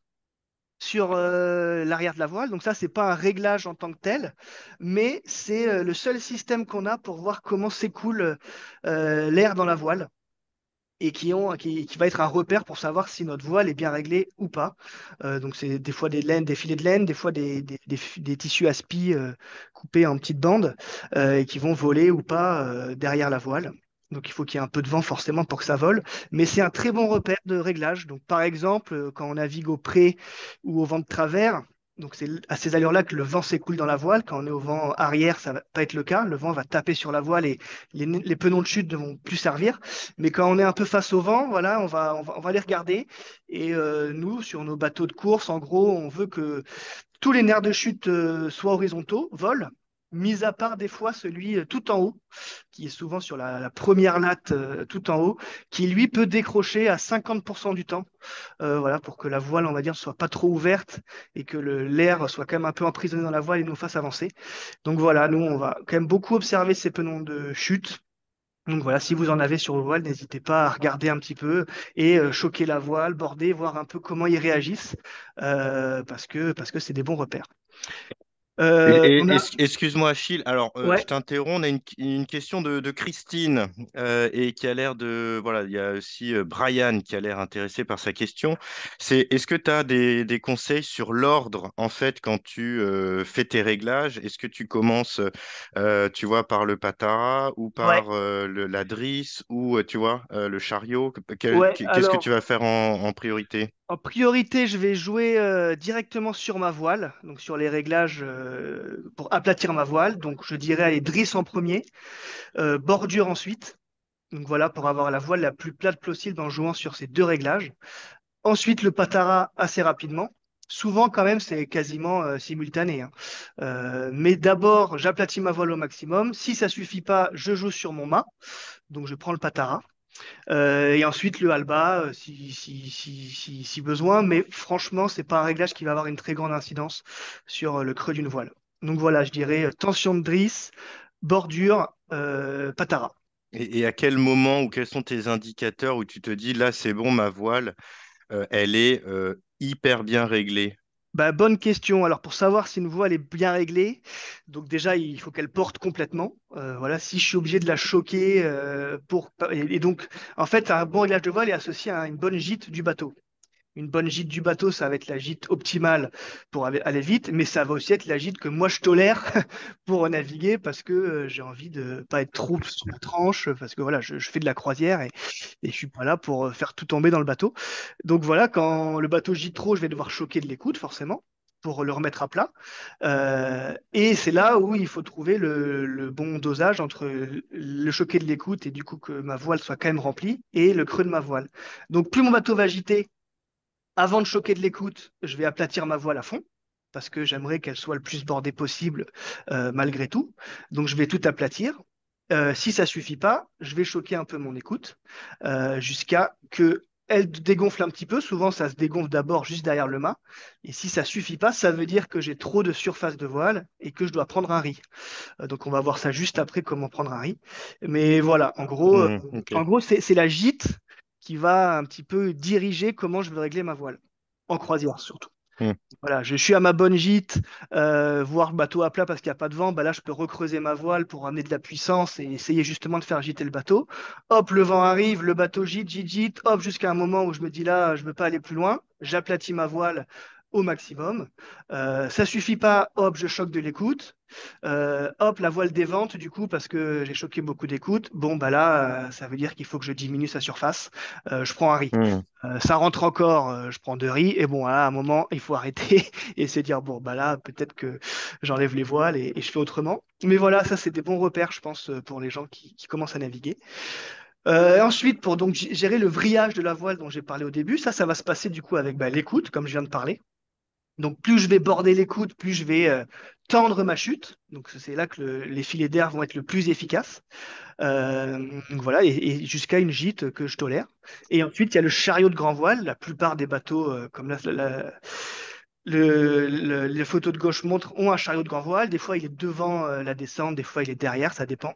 sur l'arrière de la voile. Donc ça, c'est pas un réglage en tant que tel, mais c'est le seul système qu'on a pour voir comment s'écoule l'air dans la voile et qui va être un repère pour savoir si notre voile est bien réglée ou pas. Donc c'est des fois des laines, des filets de laine, des fois des tissus aspi coupés en petites bandes et qui vont voler ou pas derrière la voile. Donc il faut qu'il y ait un peu de vent forcément pour que ça vole, mais c'est un très bon repère de réglage. Donc par exemple, quand on navigue au pré ou au vent de travers, donc c'est à ces allures-là que le vent s'écoule dans la voile. Quand on est au vent arrière, ça va pas être le cas. Le vent va taper sur la voile et les penons de chute ne vont plus servir. Mais quand on est un peu face au vent, voilà, on va les regarder. Et nous, sur nos bateaux de course, en gros, on veut que tous les nerfs de chute soient horizontaux, volent, mis à part des fois celui tout en haut, qui est souvent sur la première latte tout en haut, qui lui peut décrocher à 50% du temps, voilà, pour que la voile, on va dire, ne soit pas trop ouverte et que l'air soit quand même un peu emprisonné dans la voile et nous fasse avancer. Donc voilà, nous, on va quand même beaucoup observer ces penons de chute. Donc voilà, si vous en avez sur vos voiles, n'hésitez pas à regarder un petit peu et choquer la voile, border, voir un peu comment ils réagissent, parce que c'est des bons repères. On a, Excuse-moi, Achille. Alors, je ouais, t'interromps. On a une question de Christine et qui a l'air de. Voilà, il y a aussi Brian qui a l'air intéressé par sa question. Est-ce que tu as des conseils sur l'ordre, en fait, quand tu fais tes réglages? Est-ce que tu commences, tu vois, par le patara ou ouais, par la drisse ou, tu vois, le chariot? ouais. Qu'est-ce que Alors, tu vas faire en priorité? en priorité, je vais jouer directement sur ma voile, donc sur les réglages pour aplatir ma voile. Donc, je dirais aller drisse en premier, bordure ensuite. Donc voilà, pour avoir la voile la plus plate possible en jouant sur ces deux réglages. Ensuite, le patara assez rapidement. Souvent, quand même, c'est quasiment simultané, hein. Mais d'abord, j'aplatis ma voile au maximum. Si ça suffit pas, je joue sur mon mât. Donc, je prends le patara. Et ensuite, le halba, si besoin. Mais franchement, c'est pas un réglage qui va avoir une très grande incidence sur le creux d'une voile. Donc voilà, je dirais tension de drisse, bordure, patara. Et à quel moment ou quels sont tes indicateurs où tu te dis, là, c'est bon, ma voile, elle est hyper bien réglée? Bah, bonne question. Alors, pour savoir si une voile est bien réglée, donc déjà, il faut qu'elle porte complètement. Voilà, si je suis obligé de la choquer et donc, en fait, un bon réglage de voile est associé à une bonne gîte du bateau. Une bonne gîte du bateau, ça va être la gîte optimale pour aller vite, mais ça va aussi être la gîte que moi je tolère pour naviguer parce que j'ai envie de pas être trop sur la tranche, parce que voilà, je fais de la croisière et je suis pas là pour faire tout tomber dans le bateau. Donc voilà, quand le bateau gîte trop, je vais devoir choquer de l'écoute, forcément, pour le remettre à plat. Et c'est là où il faut trouver le bon dosage entre le choquer de l'écoute et du coup que ma voile soit quand même remplie et le creux de ma voile. Donc plus mon bateau va agiter, avant de choquer de l'écoute, je vais aplatir ma voile à fond parce que j'aimerais qu'elle soit le plus bordée possible malgré tout. Donc je vais tout aplatir. Si ça suffit pas, je vais choquer un peu mon écoute jusqu'à que elle dégonfle un petit peu. Souvent, ça se dégonfle d'abord juste derrière le mât. Et si ça suffit pas, ça veut dire que j'ai trop de surface de voile et que je dois prendre un riz. Donc on va voir ça juste après comment prendre un riz. Mais voilà, Ok. en gros c'est la gîte qui va un petit peu diriger comment je veux régler ma voile, en croisière surtout. Hmm. Voilà, je suis à ma bonne gîte, voir le bateau à plat parce qu'il n'y a pas de vent, bah là je peux recreuser ma voile pour amener de la puissance et essayer justement de faire gîter le bateau. Hop, le vent arrive, le bateau gîte, hop, jusqu'à un moment où je me dis là, je ne veux pas aller plus loin, j'aplatis ma voile au maximum. Ça suffit pas, hop, je choque de l'écoute. Hop, la voile dévente du coup parce que j'ai choqué beaucoup d'écoute. Bon, bah là, ça veut dire qu'il faut que je diminue sa surface. Je prends un riz. Hmm. Ça rentre encore, je prends deux riz, et bon, à un moment, il faut arrêter et se dire, bon, bah là, peut-être que j'enlève les voiles et je fais autrement. Mais voilà, ça, c'est des bons repères, je pense, pour les gens qui commencent à naviguer. Ensuite, pour donc gérer le vrillage de la voile dont j'ai parlé au début, ça va se passer du coup avec l'écoute, comme je viens de parler. Donc, plus je vais border l'écoute, plus je vais tendre ma chute. Donc, c'est là que les filets d'air vont être le plus efficaces. Donc voilà, et jusqu'à une gîte que je tolère. Et ensuite, il y a le chariot de grand voile. La plupart des bateaux, comme les photos de gauche montrent, ont un chariot de grand voile. Des fois, il est devant la descente, des fois, il est derrière, ça dépend.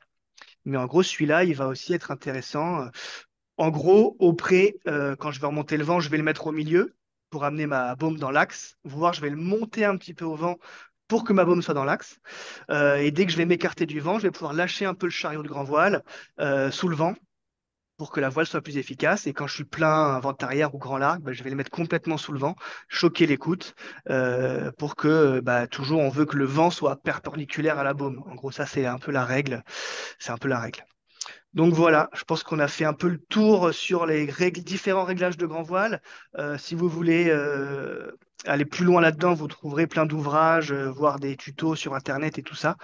Mais en gros, celui-là, il va aussi être intéressant. En gros, au pré, quand je vais remonter le vent, je vais le mettre au milieu pour amener ma baume dans l'axe. Voire, je vais le monter un petit peu au vent pour que ma baume soit dans l'axe. Et dès que je vais m'écarter du vent, je vais pouvoir lâcher un peu le chariot de grand voile sous le vent pour que la voile soit plus efficace. Et quand je suis plein vent arrière ou grand largue, je vais le mettre complètement sous le vent, choquer l'écoute pour que toujours on veut que le vent soit perpendiculaire à la baume. En gros, ça c'est un peu la règle. C'est un peu la règle. Donc voilà, je pense qu'on a fait un peu le tour sur les différents réglages de grand voile. Si vous voulez aller plus loin là-dedans, vous trouverez plein d'ouvrages, voire des tutos sur Internet et tout ça.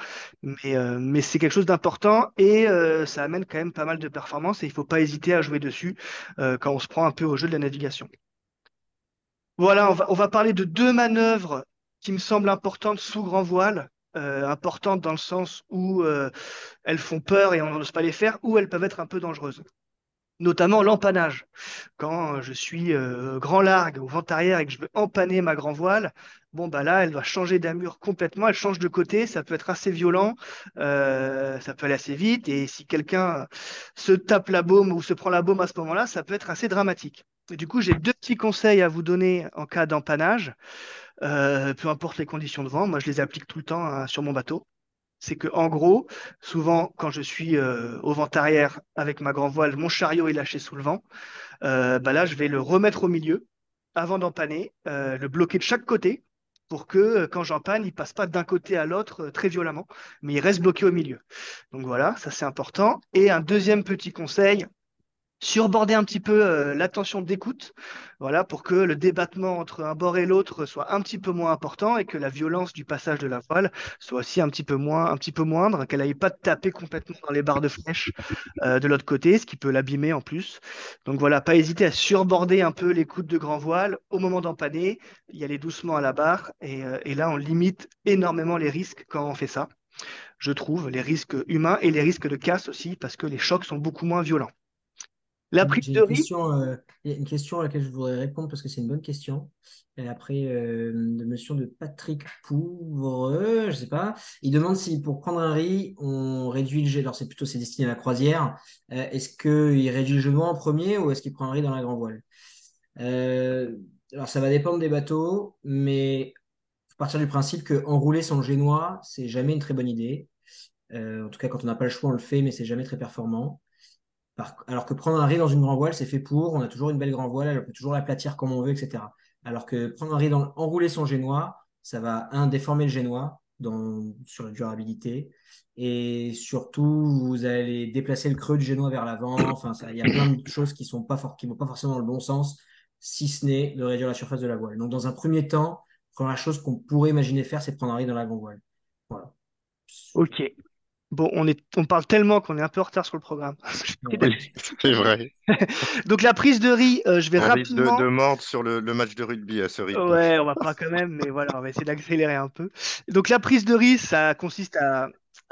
Mais c'est quelque chose d'important et ça amène quand même pas mal de performances et il ne faut pas hésiter à jouer dessus quand on se prend un peu au jeu de la navigation. Voilà, on va parler de deux manœuvres qui me semblent importantes sous grand voile. Importantes dans le sens où elles font peur et on n'ose pas les faire, ou elles peuvent être un peu dangereuses. Notamment l'empannage. Quand je suis grand largue ou vent arrière et que je veux empanner ma grand voile, bon bah là, elle va changer d'amure complètement, elle change de côté, ça peut être assez violent, ça peut aller assez vite, et si quelqu'un se tape la baume ou se prend la baume à ce moment-là, ça peut être assez dramatique. Et du coup, j'ai deux petits conseils à vous donner en cas d'empannage, peu importe les conditions de vent, moi je les applique tout le temps hein, sur mon bateau. C'est que, en gros, souvent, quand je suis au vent arrière avec ma grand voile, mon chariot est lâché sous le vent. Là, je vais le remettre au milieu avant d'empanner, le bloquer de chaque côté pour que quand j'empanne, il passe pas d'un côté à l'autre très violemment, mais il reste bloqué au milieu. Donc voilà, ça c'est important. Et un deuxième petit conseil, surborder un petit peu la tension d'écoute, voilà, pour que le débattement entre un bord et l'autre soit un petit peu moins important et que la violence du passage de la voile soit aussi un petit peu moindre, qu'elle n'aille pas taper complètement dans les barres de flèche de l'autre côté, ce qui peut l'abîmer en plus. Donc voilà, pas hésiter à surborder un peu l'écoute de grand voile au moment d'empanner, y aller doucement à la barre et là on limite énormément les risques quand on fait ça. Je trouve les risques humains et les risques de casse aussi parce que les chocs sont beaucoup moins violents. La prise J'ai de une riz. question, il y a une question à laquelle je voudrais répondre parce que c'est une bonne question. Et après, de monsieur de Patrick Pouvre, je sais pas. Il demande si pour prendre un riz, on réduit le jet. Alors, c'est destiné à la croisière. Est-ce qu'il réduit le jet de vent en premier ou est-ce qu'il prend un riz dans la grand voile? Euh, alors, ça va dépendre des bateaux, mais faut partir du principe que enrouler son génois, c'est jamais une très bonne idée. En tout cas, quand on n'a pas le choix, on le fait, mais c'est jamais très performant. Alors que prendre un riz dans une grand voile, c'est fait pour. On a toujours une belle grand voile, on peut toujours l'aplatir comme on veut, etc. Alors que prendre un riz enrouler son génois, ça va, déformer le génois sur la durabilité. Et surtout, vous allez déplacer le creux du génois vers l'avant. Enfin, il y a plein de choses qui vont pas forcément dans le bon sens, si ce n'est de réduire la surface de la voile. Donc, dans un premier temps, la première chose qu'on pourrait imaginer faire, c'est prendre un riz dans la grande voile. Voilà. Ok. Bon, on parle tellement qu'on est un peu en retard sur le programme. Ouais. Oui, c'est vrai. Donc la prise de riz, je vais On risque de rapidement. mordre sur le match de rugby à ce rythme. Ouais, on va pas quand même, mais voilà, on va essayer d'accélérer un peu. Donc la prise de riz, ça consiste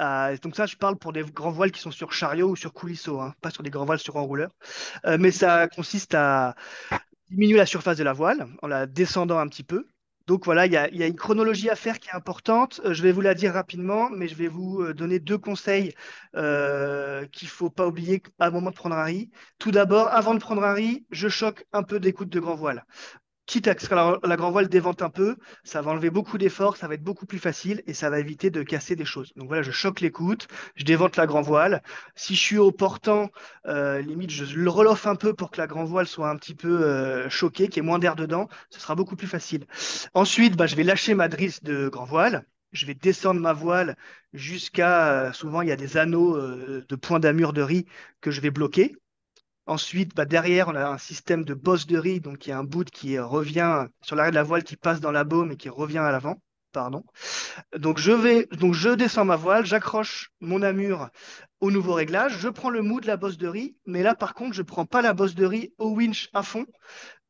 donc ça, je parle pour des grands voiles qui sont sur chariot ou sur coulisseau, hein, pas sur des grands voiles sur enrouleur. Mais ça consiste à diminuer la surface de la voile en la descendant un petit peu. Donc voilà, il y a une chronologie à faire qui est importante. Je vais vous la dire rapidement, mais je vais vous donner deux conseils qu'il ne faut pas oublier à un moment de prendre un riz. Tout d'abord, avant de prendre un riz, je choque un peu d'écoute de grand voile. Quitte à ce que la grand voile dévente un peu, ça va enlever beaucoup d'efforts, ça va être beaucoup plus facile et ça va éviter de casser des choses. Donc voilà, je choque l'écoute, je dévente la grand voile. Si je suis au portant, limite, je le reloffe un peu pour que la grand voile soit un petit peu choquée, qu'il y ait moins d'air dedans, ce sera beaucoup plus facile. Ensuite, je vais lâcher ma drisse de grand voile. Je vais descendre ma voile jusqu'à, souvent il y a des anneaux de points d'amure de riz que je vais bloquer. Ensuite, derrière, on a un système de bosse de riz, donc il y a un bout qui revient sur l'arrêt de la voile qui passe dans la baume et qui revient à l'avant. pardon. Donc je descends ma voile, j'accroche mon amure au nouveau réglage, je prends le mou de la bosse de riz, mais là par contre je prends pas la bosse de riz au winch à fond.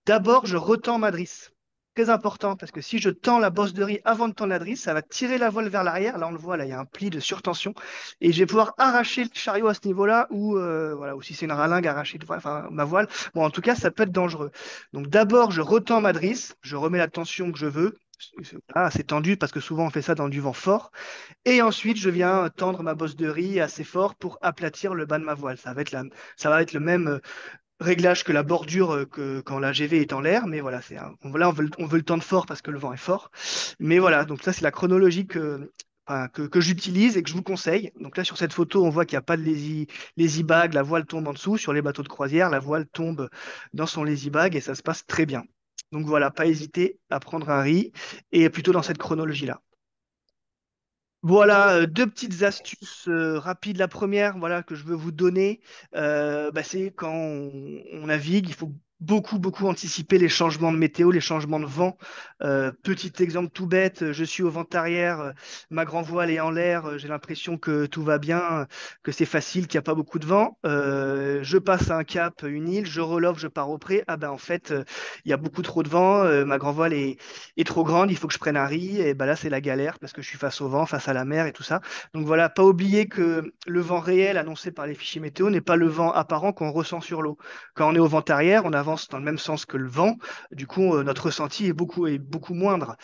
D'abord je retends ma drisse. Très important parce que si je tends la bosse de riz avant de tendre la drisse, ça va tirer la voile vers l'arrière. Là on le voit, là il y a un pli de surtension et je vais pouvoir arracher le chariot à ce niveau-là ou voilà, ou si c'est une ralingue arracher enfin, ma voile. Bon en tout cas ça peut être dangereux. Donc d'abord je retends ma drisse, je remets la tension que je veux. Voilà, c'est tendu parce que souvent on fait ça dans du vent fort. Et ensuite, je viens tendre ma bosse de riz assez fort pour aplatir le bas de ma voile. Ça va être le même réglage que la bordure que quand la GV est en l'air, mais voilà, là on veut le tendre fort parce que le vent est fort. Mais voilà, donc ça c'est la chronologie enfin, que j'utilise et que je vous conseille. Donc là sur cette photo, on voit qu'il n'y a pas de lazy bag, la voile tombe en dessous. Sur les bateaux de croisière, la voile tombe dans son lazy bag et ça se passe très bien. Donc voilà, pas hésiter à prendre un riz et plutôt dans cette chronologie-là. Voilà, deux petites astuces rapides. La première, voilà, que je veux vous donner, c'est quand on navigue, il faut beaucoup anticiper les changements de météo, les changements de vent. Petit exemple tout bête, je suis au vent arrière, ma grand voile est en l'air, j'ai l'impression que tout va bien, que c'est facile, qu'il n'y a pas beaucoup de vent. Je passe un cap, une île, je relove, je pars au pré. Ah ben en fait, il y a beaucoup trop de vent, ma grand voile est trop grande, il faut que je prenne un riz, et ben là c'est la galère parce que je suis face au vent, face à la mer et tout ça. Donc voilà, pas oublier que le vent réel annoncé par les fichiers météo n'est pas le vent apparent qu'on ressent sur l'eau. Quand on est au vent arrière, on avance dans le même sens que le vent, du coup notre ressenti est beaucoup moindre.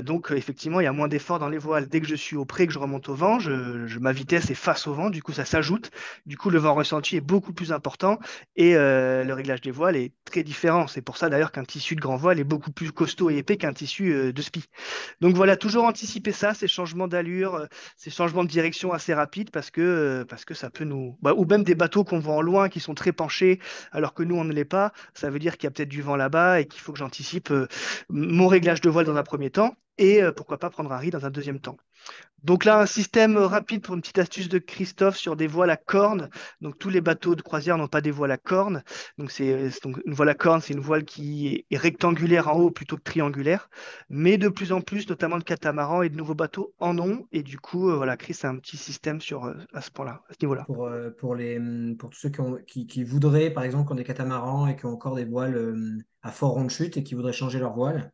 Donc effectivement, il y a moins d'efforts dans les voiles. Dès que je suis au pré, que je remonte au vent, ma vitesse est face au vent, du coup ça s'ajoute, du coup le vent ressenti est beaucoup plus important et le réglage des voiles est très différent. C'est pour ça d'ailleurs qu'un tissu de grand voile est beaucoup plus costaud et épais qu'un tissu de spi. Donc voilà, toujours anticiper ça, ces changements d'allure, ces changements de direction assez rapides parce que ça peut ou même des bateaux qu'on voit en loin qui sont très penchés alors que nous on ne l'est pas, ça veut dire qu'il y a peut-être du vent là-bas et qu'il faut que j'anticipe mon réglage de voile dans un premier temps et pourquoi pas prendre un riz dans un deuxième temps. Donc là, un système rapide pour une petite astuce de Christophe sur des voiles à cornes. Donc tous les bateaux de croisière n'ont pas des voiles à cornes. Donc une voile à cornes, c'est une voile qui est rectangulaire en haut plutôt que triangulaire. Mais de plus en plus, notamment le catamaran et de nouveaux bateaux en ont. Et du coup, voilà, Chris a un petit système à ce point-là, à ce niveau-là. Pour tous ceux qui voudraient, par exemple, qui ont des catamarans et qui ont encore des voiles à fort rond de chute et qui voudraient changer leur voile,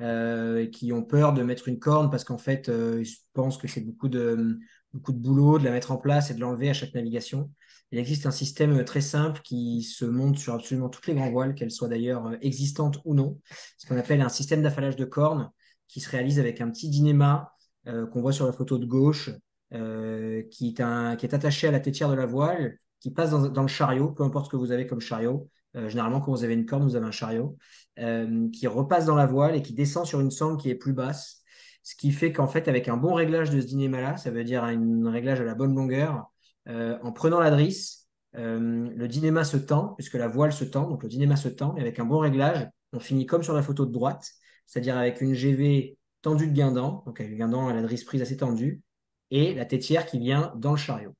et qui ont peur de mettre une corne parce qu'en fait, ils pensent que c'est beaucoup de boulot de la mettre en place et de l'enlever à chaque navigation. Il existe un système très simple qui se monte sur absolument toutes les grands voiles, qu'elles soient d'ailleurs existantes ou non, ce qu'on appelle un système d'affalage de cornes qui se réalise avec un petit dynéma qu'on voit sur la photo de gauche, qui est attaché à la tétière de la voile, qui passe dans le chariot, peu importe ce que vous avez comme chariot. Généralement, quand vous avez une corne, vous avez un chariot qui repasse dans la voile et qui descend sur une sangle qui est plus basse. Ce qui fait qu'en fait, avec un bon réglage de ce dynéma-là, ça veut dire un réglage à la bonne longueur, en prenant la drisse, le dynéma se tend, puisque la voile se tend, donc le dynéma se tend, et avec un bon réglage, on finit comme sur la photo de droite, c'est-à-dire avec une GV tendue de guindant, donc avec le guindant à la drisse prise assez tendue, et la tétière qui vient dans le chariot.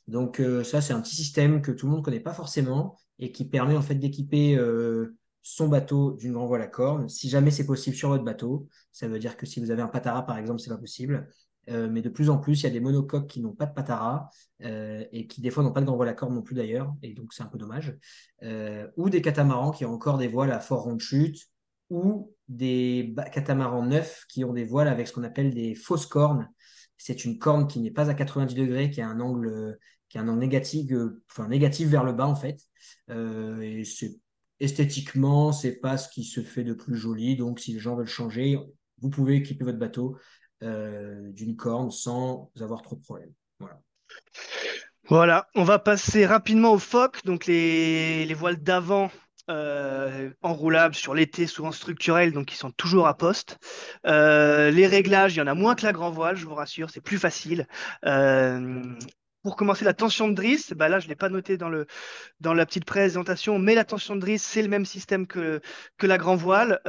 Donc ça, c'est un petit système que tout le monde ne connaît pas forcément et qui permet en fait d'équiper son bateau d'une grand voile à corne. Si jamais c'est possible sur votre bateau, ça veut dire que si vous avez un patara par exemple, c'est pas possible. Mais de plus en plus, il y a des monocoques qui n'ont pas de patara et qui des fois n'ont pas de grand voile à corne non plus d'ailleurs, et donc c'est un peu dommage. Ou des catamarans qui ont encore des voiles à fort rond de chute, ou des catamarans neufs qui ont des voiles avec ce qu'on appelle des fausses cornes. C'est une corne qui n'est pas à 90 degrés, qui a un angle négatif, enfin négatif vers le bas en fait. Et esthétiquement, c'est pas ce qui se fait de plus joli. Donc, si les gens veulent changer, vous pouvez équiper votre bateau d'une corne sans avoir trop de problèmes. Voilà. Voilà, on va passer rapidement aux phoques, donc les voiles d'avant enroulables sur l'été, souvent structurelles, donc qui sont toujours à poste. Les réglages, il y en a moins que la grand voile, je vous rassure, c'est plus facile. Euh, pour commencer, la tension de drisse, bah là je ne l'ai pas noté dans la petite présentation, mais la tension de drisse, c'est le même système que la grand voile.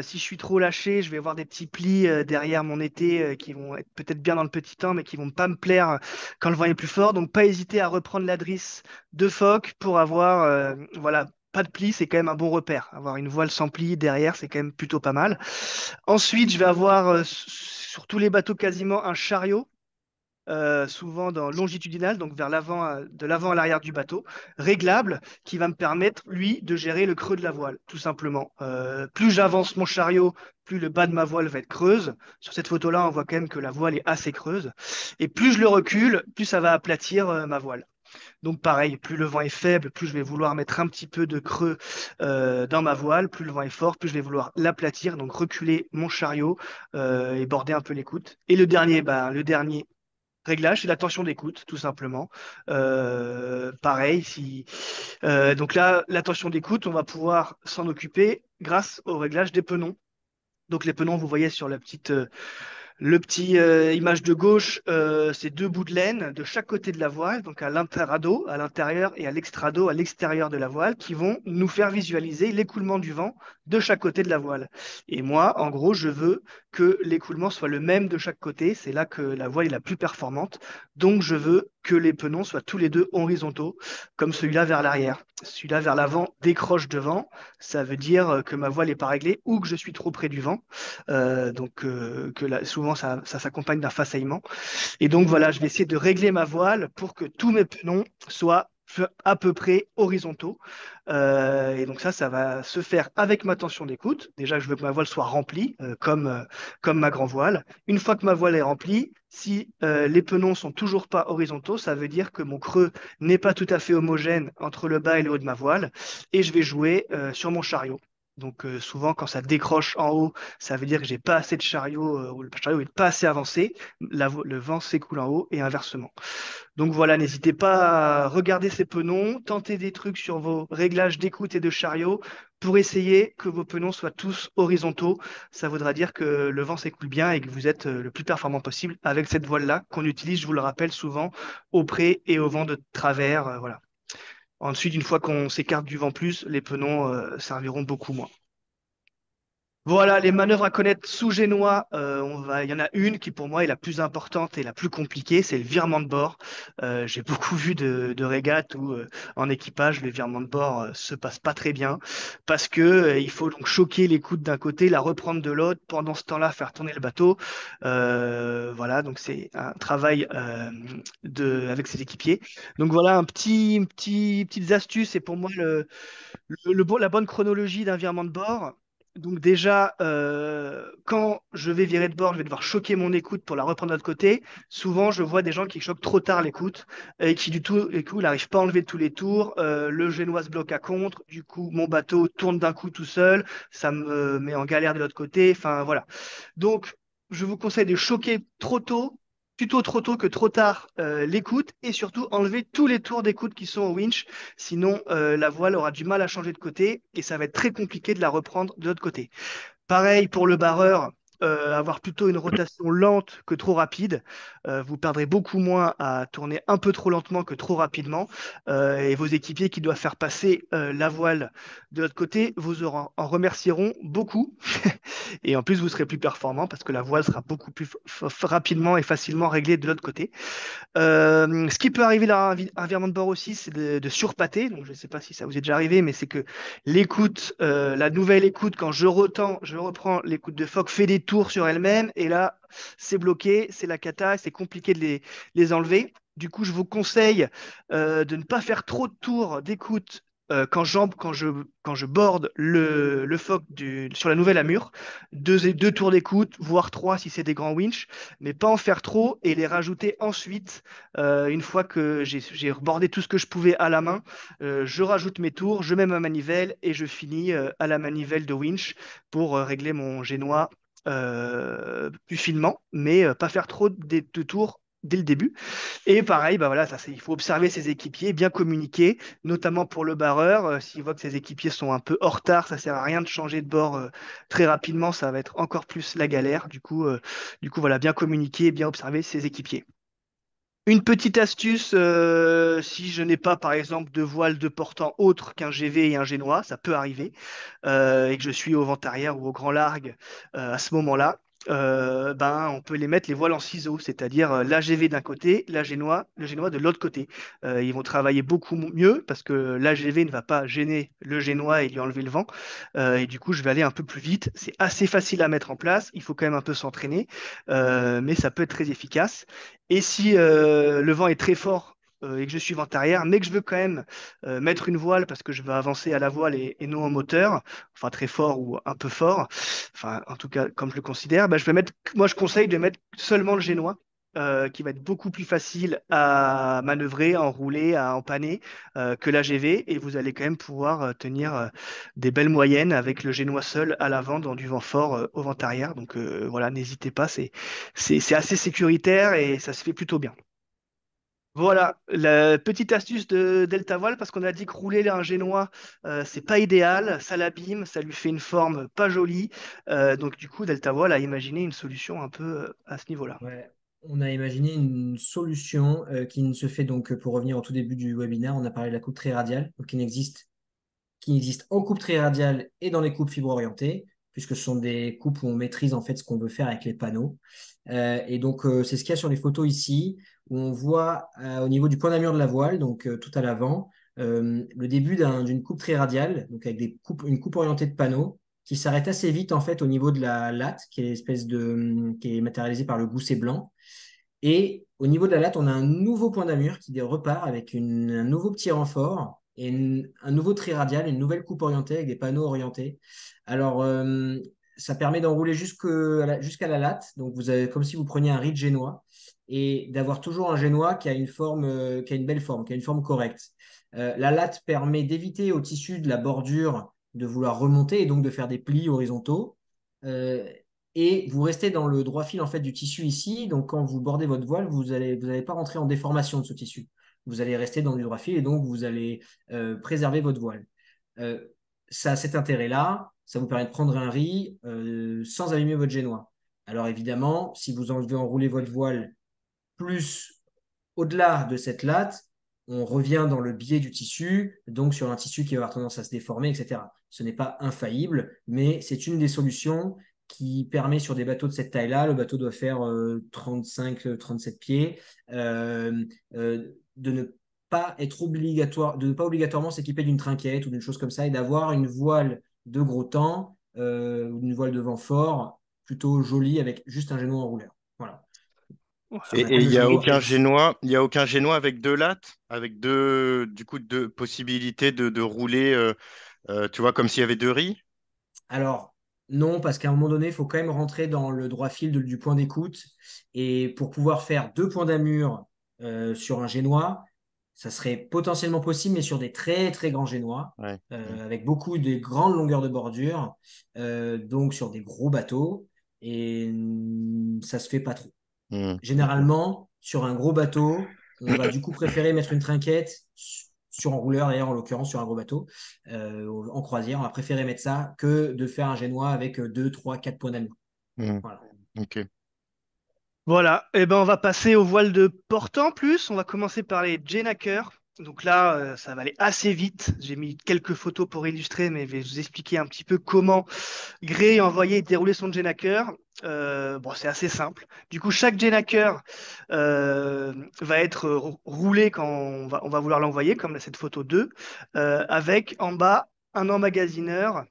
Si je suis trop lâché, je vais avoir des petits plis derrière mon été qui vont être peut-être bien dans le petit temps, mais qui vont pas me plaire quand le vent est plus fort. Donc, pas hésiter à reprendre la drisse de phoque pour avoir voilà, pas de plis, c'est quand même un bon repère. Avoir une voile sans plis derrière, c'est quand même plutôt pas mal. Ensuite, je vais avoir sur tous les bateaux quasiment un chariot souvent dans longitudinal, donc vers l'avant, de l'avant à l'arrière du bateau, réglable, qui va me permettre, lui, de gérer le creux de la voile, tout simplement. Plus j'avance mon chariot, plus le bas de ma voile va être creuse. Sur cette photo-là, on voit quand même que la voile est assez creuse. Et plus je le recule, plus ça va aplatir ma voile. Donc pareil, plus le vent est faible, plus je vais vouloir mettre un petit peu de creux dans ma voile, plus le vent est fort, plus je vais vouloir l'aplatir, donc reculer mon chariot et border un peu l'écoute. Et le dernier réglage, c'est la tension d'écoute, tout simplement. Pareil, donc là, la tension d'écoute, on va pouvoir s'en occuper grâce au réglage des penons. Donc les penons, vous voyez sur le petit image de gauche, c'est deux bouts de laine de chaque côté de la voile, donc à l'interrado, à l'intérieur, et à l'extrado, à l'extérieur de la voile, qui vont nous faire visualiser l'écoulement du vent de chaque côté de la voile. Et moi, en gros, je veux que l'écoulement soit le même de chaque côté. C'est là que la voile est la plus performante. Donc, je veux que les penons soient tous les deux horizontaux, comme celui-là vers l'arrière. Celui-là vers l'avant décroche devant. Ça veut dire que ma voile n'est pas réglée ou que je suis trop près du vent. Souvent, ça s'accompagne d'un façaillement. Et donc, voilà, je vais essayer de régler ma voile pour que tous mes penons soient à peu près horizontaux. Et donc ça va se faire avec ma tension d'écoute. Déjà, je veux que ma voile soit remplie, comme ma grand voile. Une fois que ma voile est remplie, si les penons sont toujours pas horizontaux, ça veut dire que mon creux n'est pas tout à fait homogène entre le bas et le haut de ma voile. Et je vais jouer sur mon chariot. Donc souvent, quand ça décroche en haut, ça veut dire que j'ai pas assez de chariot, ou le chariot n'est pas assez avancé. Le vent s'écoule en haut et inversement. Donc voilà, n'hésitez pas à regarder ces penons, tenter des trucs sur vos réglages d'écoute et de chariot pour essayer que vos penons soient tous horizontaux. Ça voudra dire que le vent s'écoule bien et que vous êtes le plus performant possible avec cette voile-là qu'on utilise, je vous le rappelle, souvent au près et au vent de travers. Voilà. Ensuite, une fois qu'on s'écarte du vent plus, les penons serviront beaucoup moins. Voilà, les manœuvres à connaître sous génois, il y en a une qui pour moi est la plus importante et la plus compliquée, c'est le virement de bord. J'ai beaucoup vu de régates où en équipage le virement de bord se passe pas très bien parce que il faut donc choquer les coudes d'un côté, la reprendre de l'autre, pendant ce temps-là faire tourner le bateau. Voilà, donc c'est un travail avec ses équipiers. Donc voilà petites astuces et pour moi la bonne chronologie d'un virement de bord. Donc déjà, quand je vais virer de bord, je vais devoir choquer mon écoute pour la reprendre de l'autre côté. Souvent, je vois des gens qui choquent trop tard l'écoute et qui du coup, n'arrivent pas à enlever tous les tours. Le génois se bloque à contre. Du coup, mon bateau tourne d'un coup tout seul. Ça me met en galère de l'autre côté. Enfin, voilà. Donc, je vous conseille de choquer trop tôt, plutôt trop tôt que trop tard l'écoute et surtout enlever tous les tours d'écoute qui sont au winch. Sinon, la voile aura du mal à changer de côté et ça va être très compliqué de la reprendre de l'autre côté. Pareil pour le barreur, avoir plutôt une rotation lente que trop rapide. Vous perdrez beaucoup moins à tourner un peu trop lentement que trop rapidement. Et vos équipiers qui doivent faire passer la voile de l'autre côté vous en remercieront beaucoup. Et en plus, vous serez plus performant parce que la voile sera beaucoup plus rapidement et facilement réglée de l'autre côté. Ce qui peut arriver dans un virement de bord aussi, c'est de surpâter. Donc, je ne sais pas si ça vous est déjà arrivé, mais c'est que l'écoute, la nouvelle écoute, quand je reprends l'écoute de phoque, fait des tours sur elle-même, et là, c'est bloqué, c'est la cata, c'est compliqué de les enlever. Du coup, je vous conseille de ne pas faire trop de tours d'écoute quand je borde le phoque sur la nouvelle amure. Deux tours d'écoute, voire trois si c'est des grands winches, mais pas en faire trop et les rajouter ensuite. Une fois que j'ai rebordé tout ce que je pouvais à la main, je rajoute mes tours, je mets ma manivelle et je finis à la manivelle de winch pour régler mon génois plus finement, mais pas faire trop de tours dès le début. Et pareil, bah voilà, il faut observer ses équipiers, bien communiquer, notamment pour le barreur. S'il voit que ses équipiers sont un peu en retard, ça sert à rien de changer de bord très rapidement, ça va être encore plus la galère. Du coup, voilà, bien communiquer, bien observer ses équipiers. Une petite astuce, si je n'ai pas, par exemple, de voile de portant autre qu'un GV et un génois, ça peut arriver, et que je suis au vent arrière ou au grand largue à ce moment-là. ben, on peut les mettre les voiles en ciseaux, c'est-à-dire l'AGV d'un côté, le génois de l'autre côté. Ils vont travailler beaucoup mieux parce que l'AGV ne va pas gêner le génois et lui enlever le vent. Et du coup, je vais aller un peu plus vite. C'est assez facile à mettre en place. Il faut quand même un peu s'entraîner, mais ça peut être très efficace. Et si le vent est très fort et que je suis vent arrière, mais que je veux quand même mettre une voile parce que je veux avancer à la voile et non au moteur, enfin très fort ou un peu fort, enfin en tout cas comme je le considère, bah, moi je conseille de mettre seulement le génois. Qui va être beaucoup plus facile à manœuvrer, à enrouler, à empanner que l'AGV. Et vous allez quand même pouvoir tenir des belles moyennes avec le génois seul à l'avant dans du vent fort au vent arrière. Donc voilà, n'hésitez pas, c'est assez sécuritaire et ça se fait plutôt bien. Voilà, la petite astuce de Delta Voile, parce qu'on a dit que rouler un génois, c'est pas idéal, ça l'abîme, ça lui fait une forme pas jolie. Donc du coup, Delta Voile a imaginé une solution un peu à ce niveau-là. Ouais. On a imaginé une solution qui ne se fait donc, pour revenir au tout début du webinaire, on a parlé de la coupe très radiale, donc qui existe en coupe très radiale et dans les coupes fibre orientées, puisque ce sont des coupes où on maîtrise en fait ce qu'on veut faire avec les panneaux. Et donc, c'est ce qu'il y a sur les photos ici, où on voit au niveau du point d'amure de la voile, donc tout à l'avant, le début d'une coupe très radiale, donc avec une coupe orientée de panneaux, qui s'arrête assez vite en fait au niveau de la latte, qui est matérialisée par le gousset blanc. Et au niveau de la latte, on a un nouveau point d'amure qui repart avec un nouveau petit renfort et un nouveau trait radial, une nouvelle coupe orientée avec des panneaux orientés. Alors, ça permet d'enrouler jusqu'à la latte. Donc, vous avez comme si vous preniez un riz de génois et d'avoir toujours un génois qui a une forme, qui a une belle forme, qui a une forme correcte. La latte permet d'éviter au tissu de la bordure de vouloir remonter et donc de faire des plis horizontaux. Euh, et vous restez dans le droit fil en fait du tissu ici. Donc, quand vous bordez votre voile, vous allez pas rentrer en déformation de ce tissu. Vous allez rester dans du droit fil et donc vous allez préserver votre voile. Euh, Ça a cet intérêt-là. Ça vous permet de prendre un riz sans abîmer votre génois. Alors, évidemment, si vous devez enrouler votre voile plus au-delà de cette latte, on revient dans le biais du tissu, donc sur un tissu qui va avoir tendance à se déformer, etc. Ce n'est pas infaillible, mais c'est une des solutions qui permet sur des bateaux de cette taille-là, le bateau doit faire 35-37 pieds, de ne pas être obligatoire, de ne pas obligatoirement s'équiper d'une trinquette ou d'une chose comme ça, et d'avoir une voile de gros temps, ou une voile de vent fort, plutôt jolie avec juste un genou enrouleur. Voilà. Ce Voilà. qu'on Et appelle il le n'y a genou aucun X. génois, il y a aucun génois avec deux lattes, avec du coup, deux possibilités de rouler, tu vois, comme s'il y avait deux riz. Alors, non, parce qu'à un moment donné, il faut quand même rentrer dans le droit fil du point d'écoute. Et pour pouvoir faire deux points d'amure sur un génois, ça serait potentiellement possible, mais sur des très très grands génois, Ouais. avec beaucoup de grandes longueurs de bordure, donc sur des gros bateaux. Et ça se fait pas trop. Mm. Ok. Généralement, sur un gros bateau, on va du coup préférer mettre une trinquette sur un rouleur, d'ailleurs, en l'occurrence, sur un gros bateau, en croisière. On va préférer mettre ça que de faire un génois avec 2, 3, 4 points d'amis. Mm. Voilà. Ok. Voilà, et ben on va passer aux voiles de portant plus. On va commencer par les Jenaker. Donc là, ça va aller assez vite. J'ai mis quelques photos pour illustrer, mais je vais vous expliquer un petit peu comment Gray envoyer et dérouler son Jenaker. Bon, c'est assez simple. Du coup, chaque Jenaker va être roulé quand on va vouloir l'envoyer, comme cette photo 2, avec en bas un emmagasineur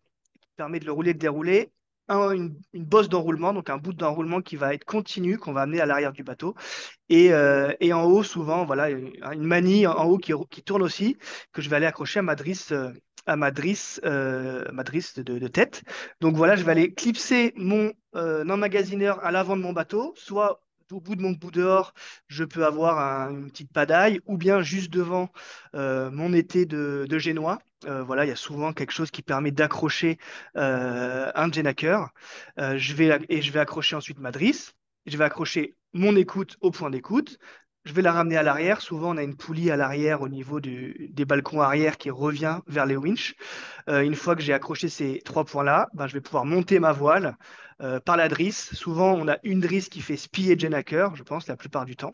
permet de le rouler, de dérouler, une bosse d'enroulement, donc un bout d'enroulement qui va être continu, qu'on va amener à l'arrière du bateau. Et en haut, souvent, voilà, une manille en haut qui tourne aussi, que je vais aller accrocher à ma drisse de tête. Donc voilà, je vais aller clipser mon emmagasineur à l'avant de mon bateau, soit au bout de mon bout dehors, je peux avoir une petite padaille, ou bien juste devant mon étai de génois. Voilà, il y a souvent quelque chose qui permet d'accrocher un Jenaker. Je vais accrocher ensuite ma drisse. Je vais accrocher mon écoute au point d'écoute. Je vais la ramener à l'arrière. Souvent, on a une poulie à l'arrière au niveau des balcons arrière qui revient vers les winches. Une fois que j'ai accroché ces trois points-là, ben, je vais pouvoir monter ma voile par la drisse. Souvent, on a une drisse qui fait spi et Jenaker, je pense, la plupart du temps.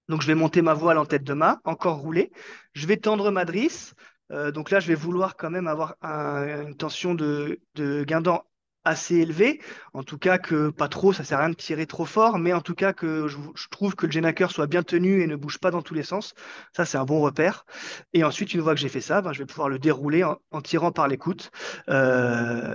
Donc, je vais monter ma voile en tête de mât, encore roulée. Je vais tendre ma drisse. Donc là, je vais vouloir quand même avoir une tension de guindant assez élevé. En tout cas, que pas trop, ça sert à rien de tirer trop fort, mais en tout cas que je trouve que le Genaker soit bien tenu et ne bouge pas dans tous les sens. Ça, c'est un bon repère. Et ensuite, une fois que j'ai fait ça, ben, je vais pouvoir le dérouler en tirant par l'écoute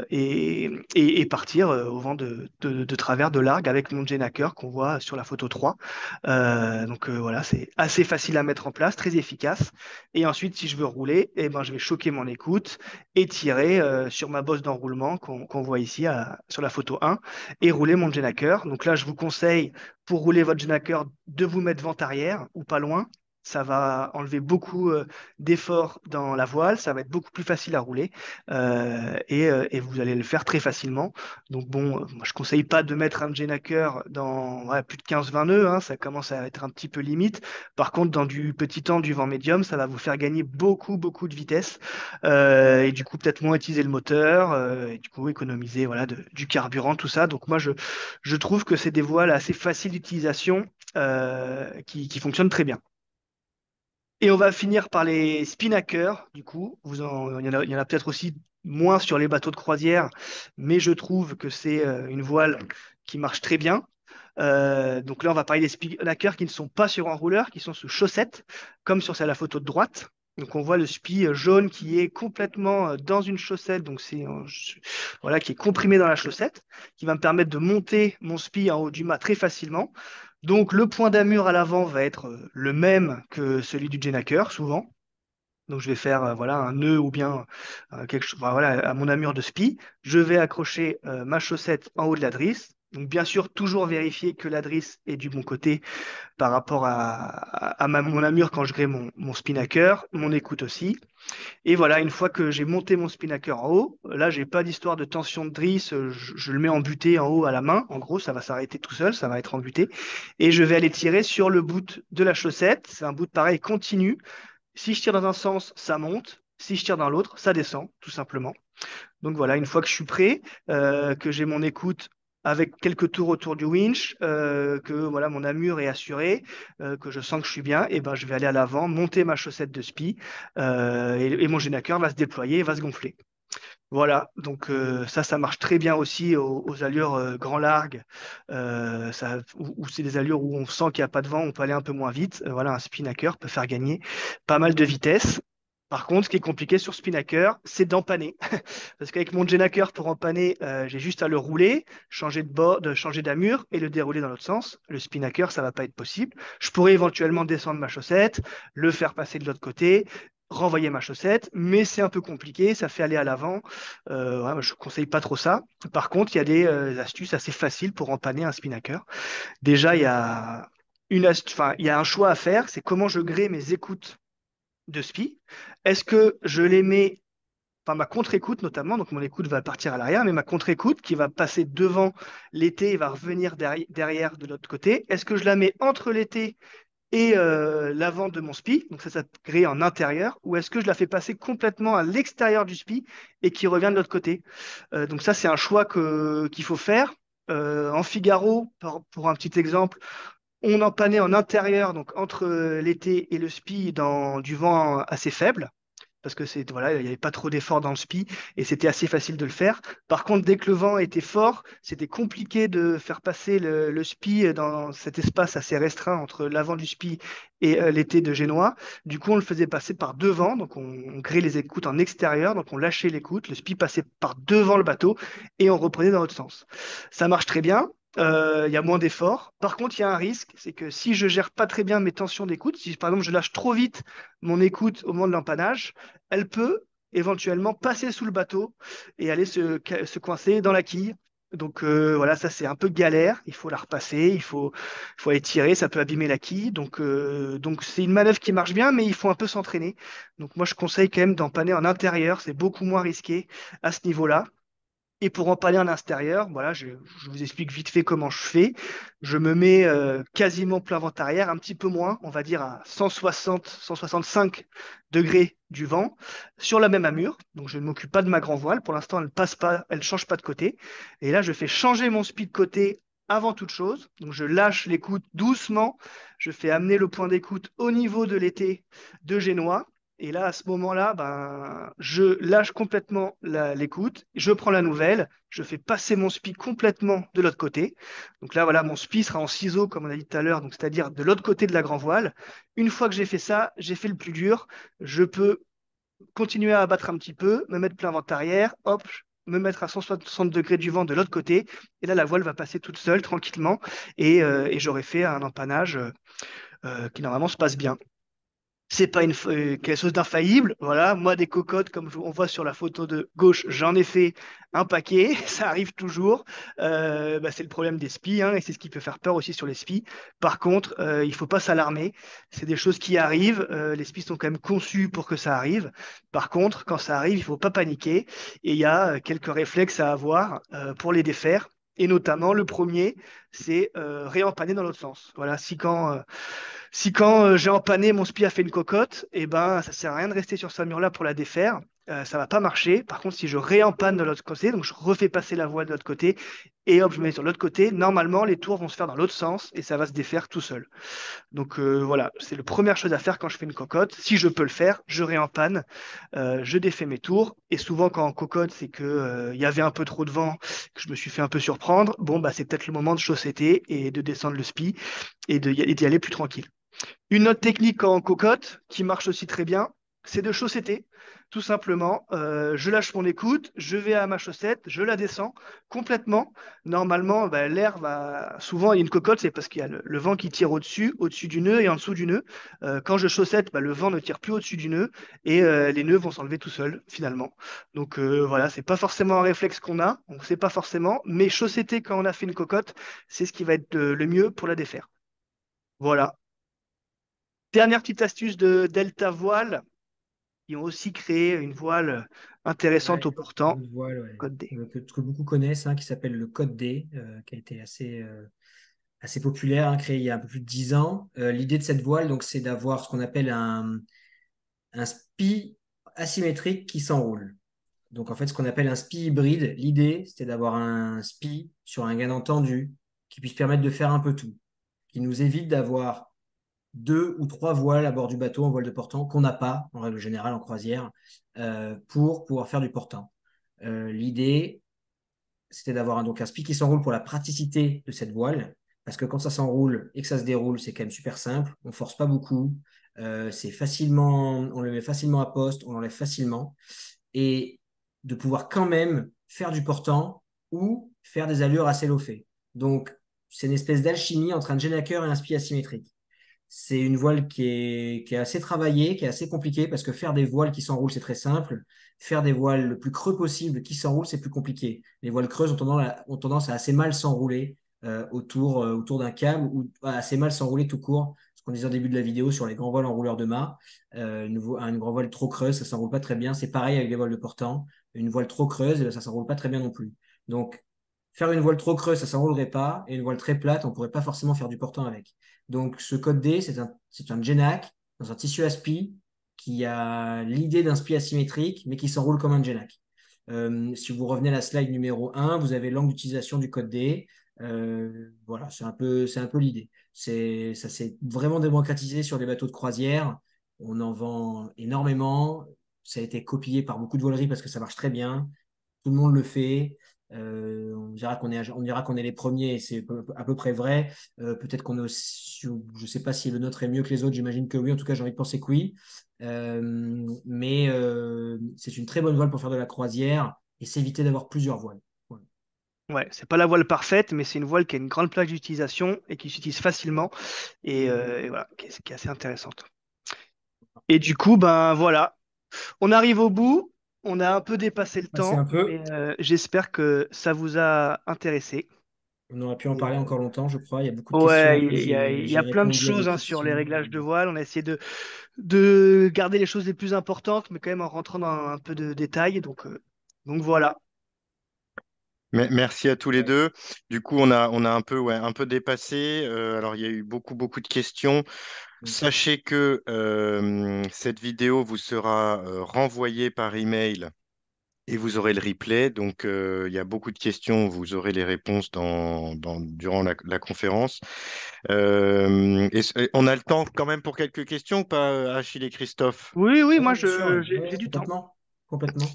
et partir au vent de travers de largue avec mon Genaker qu'on voit sur la photo 3. Voilà, c'est assez facile à mettre en place, très efficace. Et ensuite, si je veux rouler, eh ben, je vais choquer mon écoute et tirer sur ma bosse d'enroulement qu'on voit ici sur la photo 1 et rouler mon Genaker. Donc là, je vous conseille pour rouler votre Genaker de vous mettre vent arrière ou pas loin. Ça va enlever beaucoup d'efforts dans la voile, ça va être beaucoup plus facile à rouler et vous allez le faire très facilement. Donc bon, moi je conseille pas de mettre un Genaker dans plus de 15-20 nœuds, hein, ça commence à être un petit peu limite. Par contre, dans du petit temps, du vent médium, ça va vous faire gagner beaucoup, beaucoup de vitesse et du coup peut-être moins utiliser le moteur et du coup économiser voilà, du carburant, tout ça. Donc moi je trouve que c'est des voiles assez faciles d'utilisation qui fonctionnent très bien. Et on va finir par les spinnaker, du coup. Il y en a peut-être aussi moins sur les bateaux de croisière, mais je trouve que c'est une voile qui marche très bien. Donc là, on va parler des spinnakers qui ne sont pas sur enrouleur, qui sont sous chaussette, comme sur la photo de droite. Donc on voit le spi jaune qui est complètement dans une chaussette, donc voilà, qui est comprimé dans la chaussette, qui va me permettre de monter mon spi en haut du mât très facilement. Donc le point d'amure à l'avant va être le même que celui du Genaker, souvent. Donc je vais faire voilà, un nœud ou bien quelque chose, voilà, à mon amure de spi. Je vais accrocher ma chaussette en haut de la drisse. Donc bien sûr, toujours vérifier que la drisse est du bon côté par rapport mon amure quand je grée mon spinnaker, mon écoute aussi. Et voilà, une fois que j'ai monté mon spinnaker en haut, là, j'ai pas d'histoire de tension de drisse, je le mets en butée en haut à la main. En gros, ça va s'arrêter tout seul, ça va être en butée. Et je vais aller tirer sur le bout de la chaussette. C'est un bout pareil continu. Si je tire dans un sens, ça monte. Si je tire dans l'autre, ça descend, tout simplement. Donc voilà, une fois que je suis prêt, que j'ai mon écoute avec quelques tours autour du winch, que voilà, mon amure est assuré, que je sens que je suis bien, et ben je vais aller à l'avant, monter ma chaussette de spi, et mon génateur va se déployer et va se gonfler. Voilà, donc ça marche très bien aussi aux allures grand largue, où c'est des allures où on sent qu'il n'y a pas de vent, on peut aller un peu moins vite. Voilà, un spinnaker peut faire gagner pas mal de vitesse. Par contre, ce qui est compliqué sur spinnaker, c'est d'empanner. Parce qu'avec mon Genaker, pour empanner, j'ai juste à le rouler, changer de bord, changer d'amure et le dérouler dans l'autre sens. Le spinnaker, ça va pas être possible. Je pourrais éventuellement descendre ma chaussette, le faire passer de l'autre côté, renvoyer ma chaussette, mais c'est un peu compliqué, ça fait aller à l'avant. Je ne conseille pas trop ça. Par contre, il y a des astuces assez faciles pour empanner un spinnaker. Déjà, il y a un choix à faire, c'est comment je grée mes écoutes de spi. Est-ce que je les mets, enfin ma contre-écoute notamment, donc mon écoute va partir à l'arrière, mais ma contre-écoute qui va passer devant l'été et va revenir derrière de l'autre côté, est-ce que je la mets entre l'été et l'avant de mon spi, donc ça grille en intérieur, ou est-ce que je la fais passer complètement à l'extérieur du spi et qui revient de l'autre côté? Donc ça, c'est un choix qu'il faut faire. En Figaro, pour un petit exemple, on empannait en intérieur, donc entre l'été et le spi, dans du vent assez faible parce que voilà, il n'y avait pas trop d'efforts dans le spi et c'était assez facile de le faire. Par contre, dès que le vent était fort, c'était compliqué de faire passer le spi dans cet espace assez restreint entre l'avant du spi et l'été de Génois. Du coup, on le faisait passer par devant, donc on grée les écoutes en extérieur, donc on lâchait l'écoute, le spi passait par devant le bateau et on reprenait dans l'autre sens. Ça marche très bien. Il y a moins d'efforts. Par contre, il y a un risque, c'est que si je gère pas très bien mes tensions d'écoute, si par exemple je lâche trop vite mon écoute au moment de l'empannage, elle peut éventuellement passer sous le bateau et aller se coincer dans la quille. Donc voilà, ça c'est un peu galère. Il faut la repasser, il faut aller tirer, ça peut abîmer la quille. Donc c'est une manœuvre qui marche bien, mais il faut un peu s'entraîner. Donc moi je conseille quand même d'empanner en intérieur, c'est beaucoup moins risqué à ce niveau-là. Et pour en parler en extérieur, voilà, je vous explique vite fait comment je fais. Je me mets quasiment plein vent arrière, un petit peu moins, on va dire à 160, 165 degrés du vent, sur la même amure. Donc je ne m'occupe pas de ma grand voile. Pour l'instant, elle ne passe pas, elle ne change pas de côté. Et là, je fais changer mon speed côté avant toute chose. Donc je lâche l'écoute doucement. Je fais amener le point d'écoute au niveau de l'été de Génois. Et là, à ce moment-là, ben, je lâche complètement l'écoute, je prends la nouvelle, je fais passer mon spi complètement de l'autre côté. Donc là, voilà, mon spi sera en ciseau, comme on a dit tout à l'heure, donc c'est-à-dire de l'autre côté de la grand voile. Une fois que j'ai fait ça, j'ai fait le plus dur. Je peux continuer à abattre un petit peu, me mettre plein vent arrière, hop, me mettre à 160 degrés du vent de l'autre côté. Et là, la voile va passer toute seule, tranquillement, et j'aurai fait un empannage qui normalement se passe bien. C'est pas quelque chose d'infaillible. Voilà, moi, des cocottes, comme on voit sur la photo de gauche, j'en ai fait un paquet. Ça arrive toujours. Bah, c'est le problème des spies, hein, et c'est ce qui peut faire peur aussi sur les spies. Par contre, il faut pas s'alarmer. C'est des choses qui arrivent. Les spies sont quand même conçus pour que ça arrive. Par contre, quand ça arrive, il faut pas paniquer. Et il y a quelques réflexes à avoir pour les défaire. Et notamment, le premier, c'est réempanner dans l'autre sens. Voilà, si quand j'ai empanné, mon spi a fait une cocotte, et ben ça sert à rien de rester sur ce mur-là pour la défaire. Ça va pas marcher. Par contre, si je réempanne de l'autre côté, donc je refais passer la voile de l'autre côté, et hop, je mets sur l'autre côté, normalement, les tours vont se faire dans l'autre sens et ça va se défaire tout seul. Donc voilà, c'est la première chose à faire quand je fais une cocotte. Si je peux le faire, je réempanne, je défais mes tours. Et souvent, quand en cocotte, c'est que il y avait un peu trop de vent, que je me suis fait un peu surprendre. Bon, bah c'est peut-être le moment de chaussetter et de descendre le spi et d'y aller plus tranquille. Une autre technique en cocotte qui marche aussi très bien, c'est de chaussetter. Tout simplement, je lâche mon écoute, je vais à ma chaussette, je la descends complètement. Normalement, bah, l'air va. Souvent, il y a une cocotte, c'est parce qu'il y a le vent qui tire au-dessus du nœud et en dessous du nœud. Quand je chaussette, bah, le vent ne tire plus au-dessus du nœud et les nœuds vont s'enlever tout seuls, finalement. Donc voilà, c'est pas forcément un réflexe qu'on a, on ne sait pas forcément, mais chaussetter quand on a fait une cocotte, c'est ce qui va être le mieux pour la défaire. Voilà. Dernière petite astuce de Delta Voile, ils ont aussi créé une voile intéressante au Ouais, portant, une voile, ouais. code D. Que beaucoup connaissent, hein, qui s'appelle le Code D, qui a été assez populaire, hein, créé il y a un peu plus de 10 ans. L'idée de cette voile, donc, c'est d'avoir ce qu'on appelle un spi asymétrique qui s'enroule. Donc, en fait, ce qu'on appelle un spi hybride, l'idée, c'était d'avoir un spi sur un gain tendu qui puisse permettre de faire un peu tout, qui nous évite d'avoir deux ou trois voiles à bord du bateau en voile de portant qu'on n'a pas, en règle générale, en croisière, pour pouvoir faire du portant. L'idée, c'était d'avoir donc un spi qui s'enroule pour la praticité de cette voile, parce que quand ça s'enroule et que ça se déroule, c'est quand même super simple, on force pas beaucoup, c'est facilement, on le met facilement à poste, on l'enlève facilement, et de pouvoir quand même faire du portant ou faire des allures assez low-fait. Donc, c'est une espèce d'alchimie entre un Jennaker et un spi asymétrique. C'est une voile qui est assez travaillée, qui est assez compliquée, parce que faire des voiles qui s'enroulent, c'est très simple. Faire des voiles le plus creux possible qui s'enroulent, c'est plus compliqué. Les voiles creuses ont tendance à assez mal s'enrouler autour d'un câble ou à assez mal s'enrouler tout court. Ce qu'on disait au début de la vidéo sur les grands voiles enrouleurs de mât. Une grand voile trop creuse, ça s'enroule pas très bien. C'est pareil avec les voiles de portant. Une voile trop creuse, ça s'enroule pas très bien non plus. Donc, faire une voile trop creuse, ça s'enroulerait pas. Et une voile très plate, on pourrait pas forcément faire du portant avec. Donc, ce code D, c'est un Genac dans un tissu aspi qui a l'idée d'un spi asymétrique, mais qui s'enroule comme un Genac. Si vous revenez à la slide numéro 1, vous avez l'angle d'utilisation du code D. Voilà, c'est un peu l'idée. Ça s'est vraiment démocratisé sur les bateaux de croisière. On en vend énormément. Ça a été copié par beaucoup de voileries parce que ça marche très bien. Tout le monde le fait. On dira qu'on est les premiers, et c'est à peu près vrai. Peut-être qu'on est aussi, je ne sais pas si le nôtre est mieux que les autres, j'imagine que oui. En tout cas, j'ai envie de penser que oui. Mais c'est une très bonne voile pour faire de la croisière et s'éviter d'avoir plusieurs voiles. Voilà. Ouais, c'est pas la voile parfaite, mais c'est une voile qui a une grande plage d'utilisation et qui s'utilise facilement et voilà, qui est assez intéressante. Et du coup, ben voilà, on arrive au bout. On a un peu dépassé le Passer un temps, peu. mais j'espère que ça vous a intéressé. On aurait pu en Et, parler encore longtemps, je crois. Il y a beaucoup de questions ouais, auxquelles il y j'ai a plein de répondu à des choses, hein, sur les questions. réglages de voile. On a essayé de garder les choses les plus importantes, mais quand même en rentrant dans un peu de détails. Donc voilà. Merci à tous les Ouais. deux. Du coup, on a un peu, ouais, un peu dépassé. Alors, il y a eu beaucoup, beaucoup de questions. Sachez que cette vidéo vous sera renvoyée par email Et vous aurez le replay. Donc, il y a beaucoup de questions. Vous aurez les réponses durant la conférence. Et on a le temps quand même pour quelques questions ou pas, Achille et Christophe? Oui, oui, moi Oui, bien sûr, j'ai ouais, du temps. complètement. Complètement.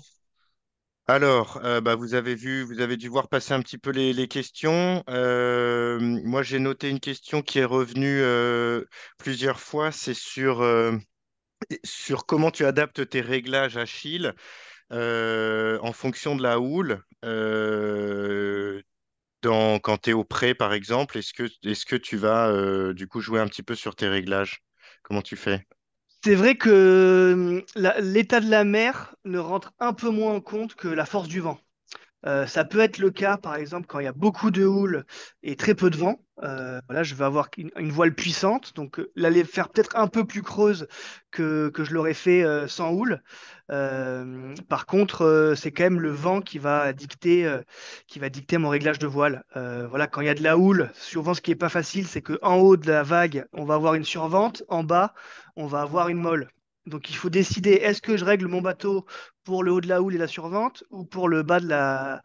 Alors, bah, vous avez dû voir passer un petit peu les questions. Moi, j'ai noté une question qui est revenue plusieurs fois. C'est sur comment tu adaptes tes réglages Achille en fonction de la houle. Quand tu es au pré, par exemple, est-ce que tu vas du coup jouer un petit peu sur tes réglages? Comment tu fais? C'est vrai que l'état de la mer ne rentre un peu moins en compte que la force du vent. Ça peut être le cas, par exemple, quand il y a beaucoup de houle et très peu de vent. Voilà, je vais avoir une voile puissante, donc la les faire peut-être un peu plus creuse que je l'aurais fait sans houle. Par contre, c'est quand même le vent qui va dicter mon réglage de voile. Voilà, quand il y a de la houle, souvent ce qui est pas facile, c'est que en haut de la vague, on va avoir une survente, en bas, on va avoir une molle. Donc il faut décider, est-ce que je règle mon bateau pour le haut de la houle et la survente ou pour le bas de la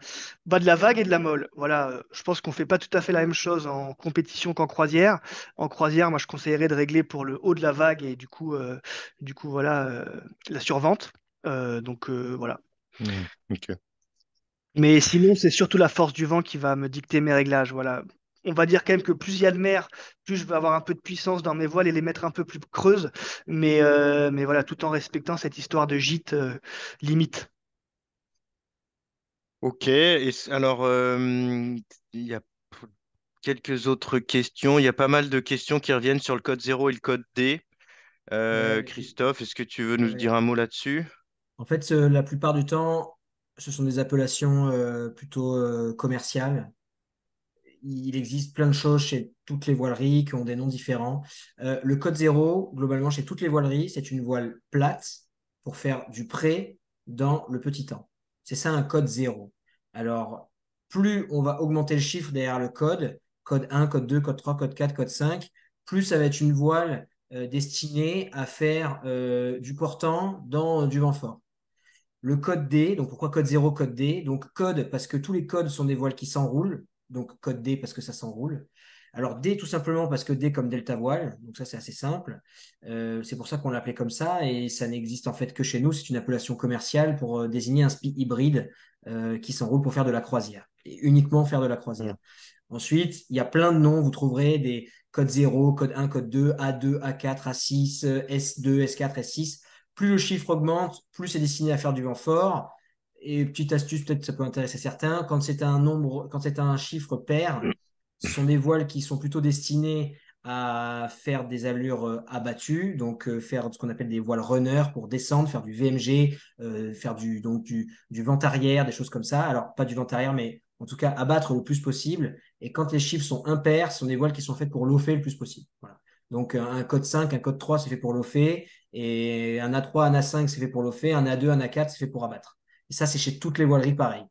vague et de la molle. Voilà, je pense qu'on fait pas tout à fait la même chose en compétition qu'en croisière. En croisière, moi, je conseillerais de régler pour le haut de la vague et du coup voilà, la survente. Voilà. Ok. Mais sinon, c'est surtout la force du vent qui va me dicter mes réglages. Voilà. On va dire quand même que plus il y a de mer, plus je vais avoir un peu de puissance dans mes voiles et les mettre un peu plus creuses. Mais voilà, tout en respectant cette histoire de gîte limite. Ok. Alors, il y a quelques autres questions. Il y a pas mal de questions qui reviennent sur le code 0 et le code D. Ouais, Christophe, est-ce que tu veux nous dire ouais. un mot là-dessus? En fait, la plupart du temps, ce sont des appellations plutôt commerciales. Il existe plein de choses chez toutes les voileries qui ont des noms différents. Le code zéro, globalement, chez toutes les voileries, c'est une voile plate pour faire du près dans le petit temps. C'est ça un code zéro. Alors, plus on va augmenter le chiffre derrière le code, code 1, code 2, code 3, code 4, code 5, plus ça va être une voile destinée à faire du portant dans du vent fort. Le code D, donc pourquoi code 0, code D? Donc code parce que tous les codes sont des voiles qui s'enroulent, donc code D parce que ça s'enroule. Alors D tout simplement parce que D comme delta voile, donc ça c'est assez simple. C'est pour ça qu'on l'appelait comme ça et ça n'existe en fait que chez nous. C'est une appellation commerciale pour désigner un spi hybride qui s'enroule pour faire de la croisière et uniquement faire de la croisière. Hmm. Ensuite, il y a plein de noms. Vous trouverez des codes 0, code 1, code 2, A2, A4, A6, S2, S4, S6. Plus le chiffre augmente, plus c'est destiné à faire du vent fort. Et petite astuce, peut-être ça peut intéresser certains, quand c'est un chiffre pair, ce sont des voiles qui sont plutôt destinées à faire des allures abattues, donc faire ce qu'on appelle des voiles runner pour descendre, faire du VMG, faire du vent arrière, des choses comme ça. Alors, pas du vent arrière, mais en tout cas, abattre le plus possible. Et quand les chiffres sont impairs, ce sont des voiles qui sont faites pour lofer le plus possible. Voilà. Donc, un code 5, un code 3, c'est fait pour lofer. Et un A3, un A5, c'est fait pour lofer. Un A2, un A4, c'est fait pour abattre. Et ça, c'est chez toutes les voileries pareil.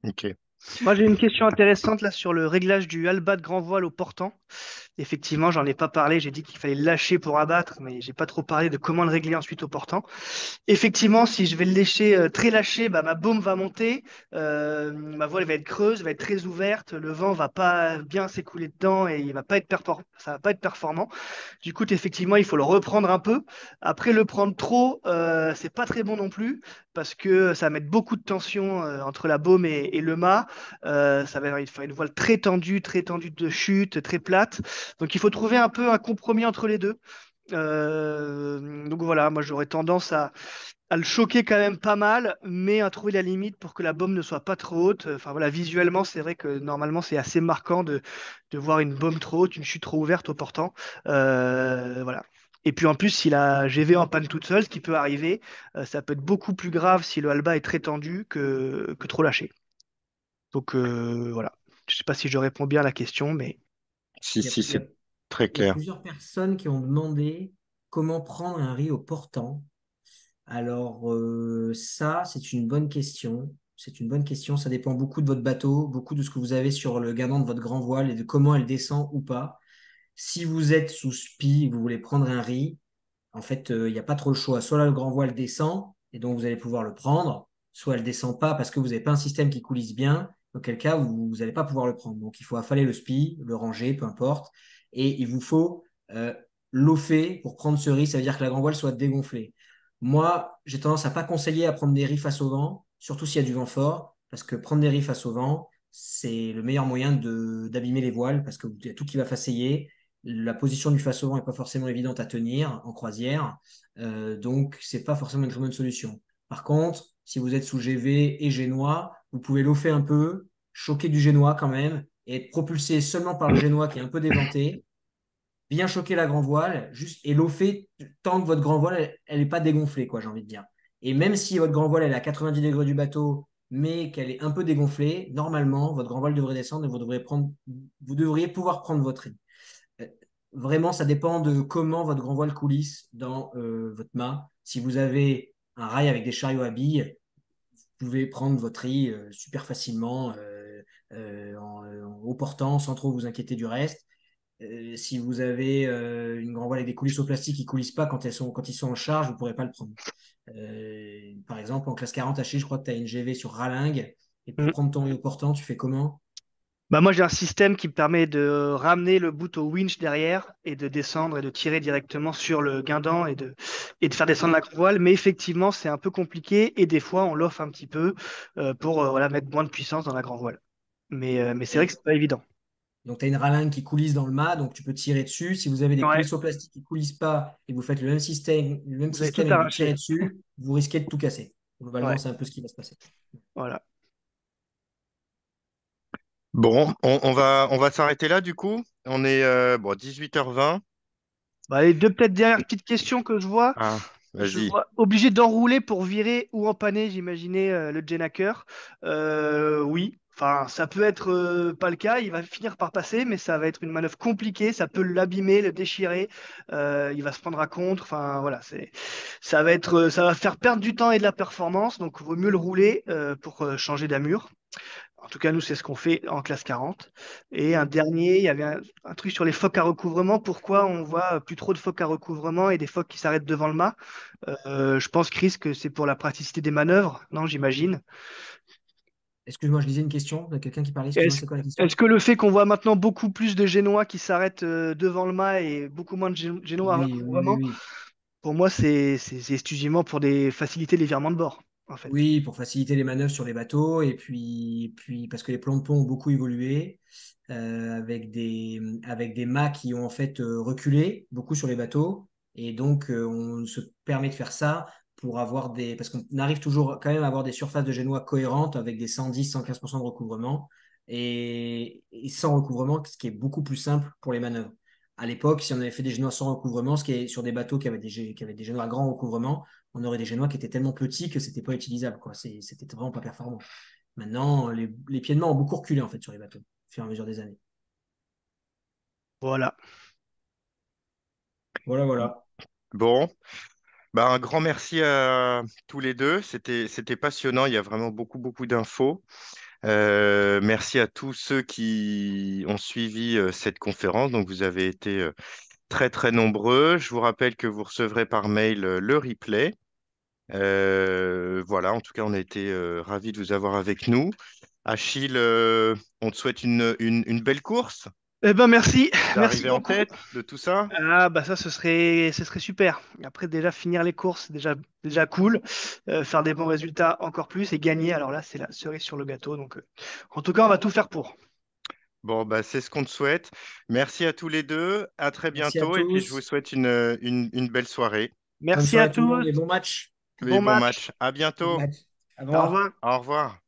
Ok. Moi, j'ai une question intéressante là sur le réglage du halbat de grand voile au portant. Effectivement, j'en ai pas parlé. J'ai dit qu'il fallait le lâcher pour abattre, mais j'ai pas trop parlé de comment le régler ensuite au portant. Effectivement, si je vais le lécher très lâché, bah, ma baume va monter, ma voile va être creuse, va être très ouverte, le vent va pas bien s'écouler dedans et il va pas être ça va pas être performant. Du coup, effectivement, il faut le reprendre un peu. Après, le prendre trop, c'est pas très bon non plus parce que ça va mettre beaucoup de tension entre la baume et le mât. Ça va faire une voile très tendue de chute, très plate. Donc, il faut trouver un peu un compromis entre les deux. Donc voilà, moi j'aurais tendance à le choquer quand même pas mal, mais à trouver la limite pour que la baume ne soit pas trop haute. Enfin voilà, visuellement, c'est vrai que normalement c'est assez marquant de voir une baume trop haute, une chute trop ouverte au portant. Voilà. Et puis en plus, si la GV en panne toute seule, ce qui peut arriver, ça peut être beaucoup plus grave si le halba est très tendu que trop lâché. Donc voilà. Je sais pas si je réponds bien à la question, mais Si, Il y a, si, il y a- c'est très il y a clair. plusieurs personnes qui ont demandé comment prendre un riz au portant. Alors, ça, c'est une bonne question. C'est une bonne question. Ça dépend beaucoup de votre bateau, beaucoup de ce que vous avez sur le gannant de votre grand voile et de comment elle descend ou pas. Si vous êtes sous spi et que vous voulez prendre un riz, en fait, il n'y a pas trop le choix. Soit là, le grand voile descend, et donc vous allez pouvoir le prendre, soit elle ne descend pas parce que vous n'avez pas un système qui coulisse bien, auquel cas vous n'allez pas pouvoir le prendre. Donc il faut affaler le spi, le ranger, peu importe, et il vous faut lofer pour prendre ce riz, ça veut dire que la grand voile soit dégonflée. Moi, j'ai tendance à pas conseiller à prendre des riz face au vent, surtout s'il y a du vent fort, parce que prendre des riz face au vent, c'est le meilleur moyen d'abîmer les voiles, parce qu'il y a tout qui va faceiller. La position du face au vent n'est pas forcément évidente à tenir en croisière, donc c'est pas forcément une très bonne solution. Par contre, si vous êtes sous GV et génois, vous pouvez lofer un peu, choquer du génois quand même, et être propulsé seulement par le génois qui est un peu déventé, bien choquer la grand voile, juste et lofer tant que votre grand voile, elle n'est pas dégonflée, quoi, j'ai envie de dire. Et même si votre grand voile elle est à 90 degrés du bateau, mais qu'elle est un peu dégonflée, normalement, votre grand voile devrait descendre et vous devriez pouvoir prendre votre riz. Euh, Vraiment, ça dépend de comment votre grand voile coulisse dans votre mât. Si vous avez un rail avec des chariots à billes, vous pouvez prendre votre riz super facilement en haut portant sans trop vous inquiéter du reste. Si vous avez une grand voile avec des coulisses au plastique qui ne coulissent pas quand ils sont en charge, vous ne pourrez pas le prendre. Par exemple, en classe 40 H, je crois que tu as une GV sur Ralingue. Et pour Mm. prendre ton haut portant, tu fais comment? Bah moi, j'ai un système qui me permet de ramener le bout au winch derrière et de descendre et de tirer directement sur le guindant et de faire descendre la voile. Mais effectivement, c'est un peu compliqué et des fois, on l'offre un petit peu pour voilà, mettre moins de puissance dans la grand voile. Mais c'est vrai que Et c'est pas évident. donc, tu as une Ralingue qui coulisse dans le mât, donc tu peux tirer dessus. Si vous avez des Ouais, coulisses au plastique qui ne coulissent pas et que vous faites le même vous avez tout système et que vous tirez arraché. dessus, vous risquez de tout casser. Globalement, Ouais, c'est un peu ce qui va se passer. voilà. Bon, on va s'arrêter là du coup. On est bon, 18h20. Bah, les deux peut-être dernières petites questions que je vois. Ah, Je vas-y. vois obligé d'enrouler pour virer ou empanner, j'imaginais, le Jenaker. Oui, enfin, ça peut être pas le cas. Il va finir par passer, mais ça va être une manœuvre compliquée. Ça peut l'abîmer, le déchirer. Il va se prendre à contre. Enfin, voilà, ça va faire perdre du temps et de la performance. Donc, il vaut mieux le rouler pour changer d'amure. En tout cas, nous, c'est ce qu'on fait en classe 40. Et un dernier, il y avait un truc sur les phoques à recouvrement. Pourquoi on voit plus trop de phoques à recouvrement et des phoques qui s'arrêtent devant le mât? Je pense, Chris, que c'est pour la praticité des manœuvres, non, j'imagine. Excuse-moi, je lisais une question de quelqu'un qui parlait. Excuse-moi, Est-ce, c'est quoi la question? est-ce que le fait qu'on voit maintenant beaucoup plus de Génois qui s'arrêtent devant le mât et beaucoup moins de Génois à Oui, oui, oui, recouvrement, oui. pour moi, c'est exclusivement pour faciliter les virements de bord, en fait. Oui, pour faciliter les manœuvres sur les bateaux, et puis parce que les plans de pont ont beaucoup évolué, avec des mâts qui ont en fait reculé beaucoup sur les bateaux, et donc on se permet de faire ça pour avoir parce qu'on arrive toujours quand même à avoir des surfaces de génois cohérentes avec des 110-115% de recouvrement, et sans recouvrement, ce qui est beaucoup plus simple pour les manœuvres. À l'époque, si on avait fait des génois sans recouvrement, ce qui est sur des bateaux qui avaient des génois à grand recouvrement, on aurait des génois qui étaient tellement petits que c'était pas utilisable, quoi. C'était vraiment pas performant. Maintenant, les pieds de main ont beaucoup reculé en fait sur les bateaux, au fur et à mesure des années. Voilà. Voilà, voilà. Bon, bah, un grand merci à tous les deux. C'était passionnant. Il y a vraiment beaucoup d'infos. Merci à tous ceux qui ont suivi cette conférence. Donc, vous avez été très nombreux. Je vous rappelle que vous recevrez par mail le replay. Voilà, en tout cas, on a été ravis de vous avoir avec nous. Achille, on te souhaite une belle course. Eh ben, merci. Merci D'arriver en beaucoup. tête de tout ça. Ah bah ça ce serait super. Après déjà finir les courses, c'est déjà cool. Faire des bons résultats encore plus et gagner. Alors là c'est la cerise sur le gâteau. Donc en tout cas on va tout faire pour. Bon, bah, c'est ce qu'on te souhaite. Merci à tous les deux. À très Merci à bientôt. Et puis, je vous tous. souhaite une belle soirée Bonne Merci à soirée tout le monde tous. et bon match. et Bon bon match. match. À Bon bientôt. match. Au Au revoir. revoir. Au revoir.